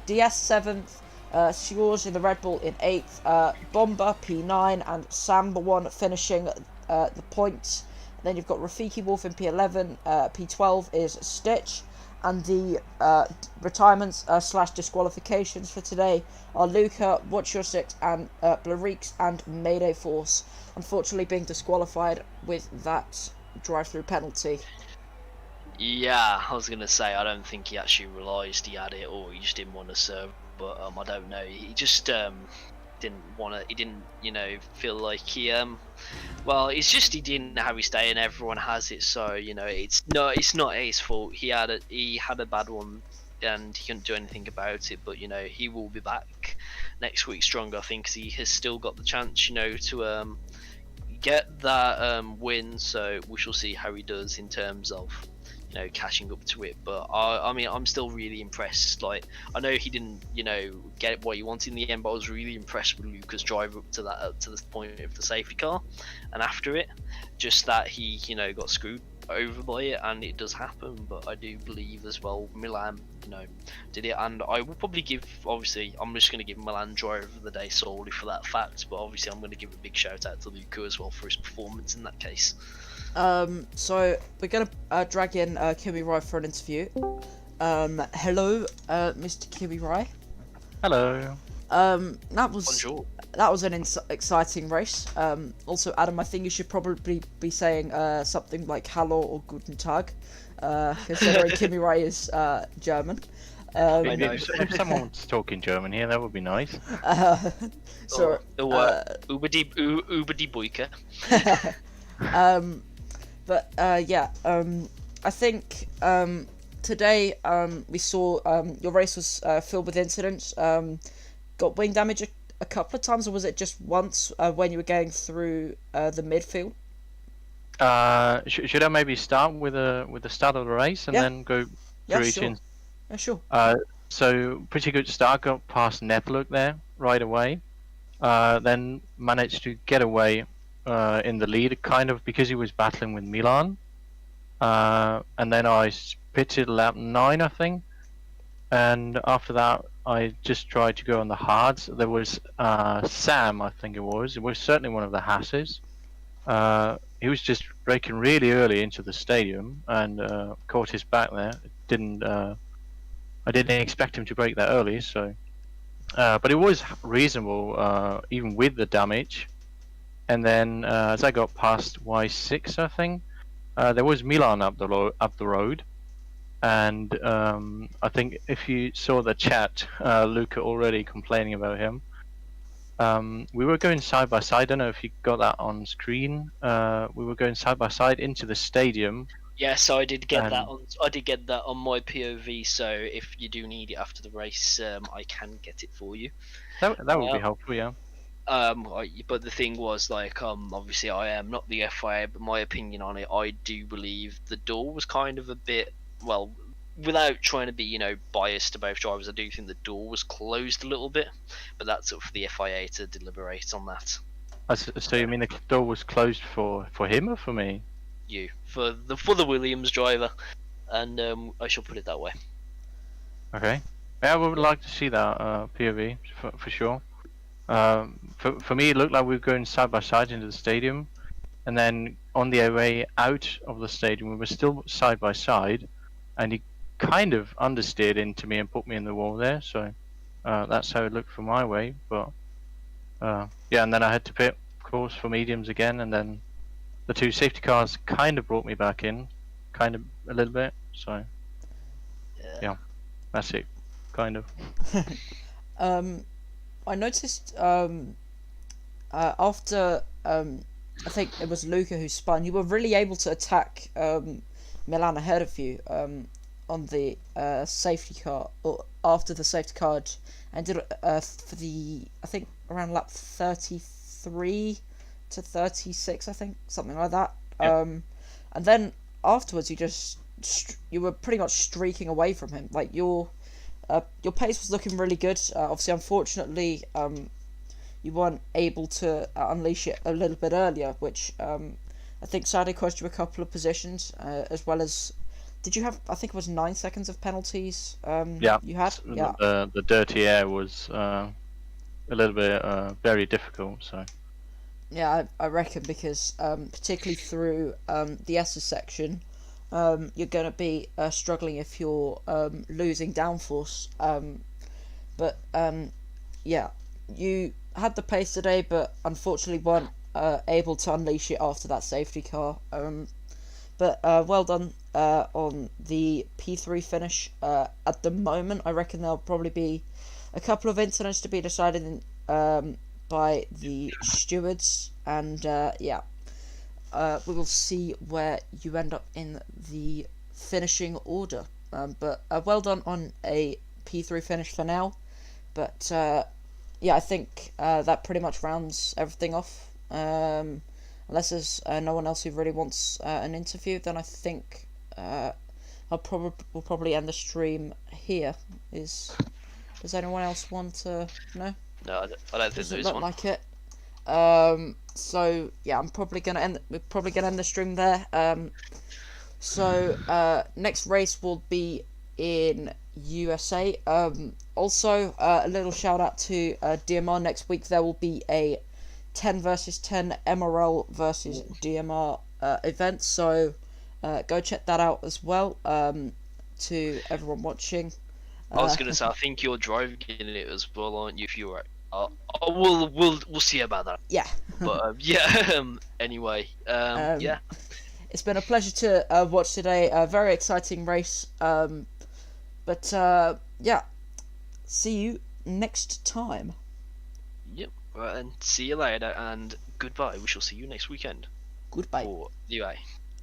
DS 7th, Sjors in the Red Bull in 8th, Bomber P9, and Sam the One finishing the points. Then you've got Rafiki Wolf in P11, P12 is Stitch, and the retirements / disqualifications for today are Luca, Watch Your Six, and Blariks and Mayday Force, unfortunately being disqualified with that drive-through penalty.
Yeah, I was gonna say I don't think he actually realised he had it, or he just didn't want to serve. But I don't know. He just didn't want to. He didn't, feel like he Well, it's just he didn't have his day, and everyone has it. So it's not his fault. He had a bad one, and he couldn't do anything about it. But he will be back next week stronger. I think 'cause he has still got the chance, to get that win. So we shall see how he does in terms of catching up to it. But I mean, I'm still really impressed. Like, I know he didn't get what he wanted in the end, but I was really impressed with Luca's drive up to the point of the safety car, and after it, just that he got screwed over by it, and it does happen. But I do believe as well Milan did it, and I will probably obviously I'm just going to give Milan driver of the day solely for that fact, but obviously I'm going to give a big shout out to Luca as well for his performance in that case.
So we're gonna drag in Kimi Rai for an interview. Hello, Mr. Kimi Rai.
Hello.
That was
Bonjour.
That was an exciting race. Also, Adam, I think you should probably be saying something like "Hallo" or "Guten Tag," considering Kimi Rai is German.
If someone's talking German here, that would be nice.
So,
Uber die Buike.
But yeah, I think today we saw your race was filled with incidents. Got wing damage a couple of times, or was it just once when you were going through the midfield?
Should I maybe start with the start of the race and then go through each
sure. Yeah, sure.
So pretty good start. Got past Netherlook there right away. Then managed to get away in the lead, kind of because he was battling with Milan. And then I pitted lap 9, I think. And after that, I just tried to go on the hards. There was Sam, I think it was. It was certainly one of the Hasses. He was just braking really early into the stadium and caught his back there. I didn't expect him to brake that early, so. But it was reasonable, even with the damage. And then as I got past Y6, I think, there was Milan up the road. And I think if you saw the chat, Luca already complaining about him. We were going side by side. I don't know if you got that on screen. We were going side by side into the stadium.
Yes, I did get that on. I did get that on my POV. So if you do need it after the race, I can get it for you.
That would be helpful, yeah.
But the thing was, like, obviously I am not the FIA, but my opinion on it, I do believe the door was kind of a bit, well, without trying to be, biased to both drivers, I do think the door was closed a little bit, but that's up for the FIA to deliberate on that.
So you mean the door was closed for him or for me?
You for the Williams driver, and I shall put it that way.
Okay. Yeah, I would
Yeah.
like to see that POV for sure. For me, it looked like we were going side by side into the stadium, and then on the way out of the stadium, we were still side by side, and he kind of understeered into me and put me in the wall there. So that's how it looked from my way. But yeah, and then I had to pit, of course, for mediums again, and then the two safety cars kind of brought me back in, kind of a little bit. So yeah, that's it, kind of.
I noticed after I think it was Luca who spun, you were really able to attack Milan ahead of you on the safety car, or after the safety car ended for the, I think, around lap 33 to 36, I think, something like that.
Yep.
And then afterwards, you were pretty much streaking away from him. Like your pace was looking really good. Obviously, unfortunately, you weren't able to unleash it a little bit earlier, which I think sadly cost you a couple of positions, as well as. Did you have? I think it was 9 seconds of penalties.
Yeah.
You had. Yeah.
The dirty air was a little bit very difficult. So.
Yeah, I reckon because particularly through the S's section, you're going to be struggling if you're losing downforce. But yeah, you had the pace today, but unfortunately weren't able to unleash it after that safety car. But well done on the P3 finish. At the moment, I reckon there'll probably be a couple of incidents to be decided by the stewards, and yeah, we will see where you end up in the finishing order. But well done on a P3 finish for now. But yeah, I think that pretty much rounds everything off. Unless there's no one else who really wants an interview, then I think we'll probably end the stream here. Does anyone else want to? No.
No, I don't think
Doesn't
there is
look
one.
like it. So yeah, we're probably gonna end the stream there. So next race will be in USA. Also, a little shout out to DMR. Next week there will be a 10 versus 10 MRL versus DMR event. So go check that out as well. To everyone watching.
I was gonna say, I think you're driving in it as well, aren't you? If you're right. We'll see about that.
Yeah.
But yeah. Anyway, yeah.
It's been a pleasure to watch today. A very exciting race. But yeah, see you next time.
Yep. Right, and see you later, and goodbye. We shall see you next weekend.
Goodbye.
For the UA.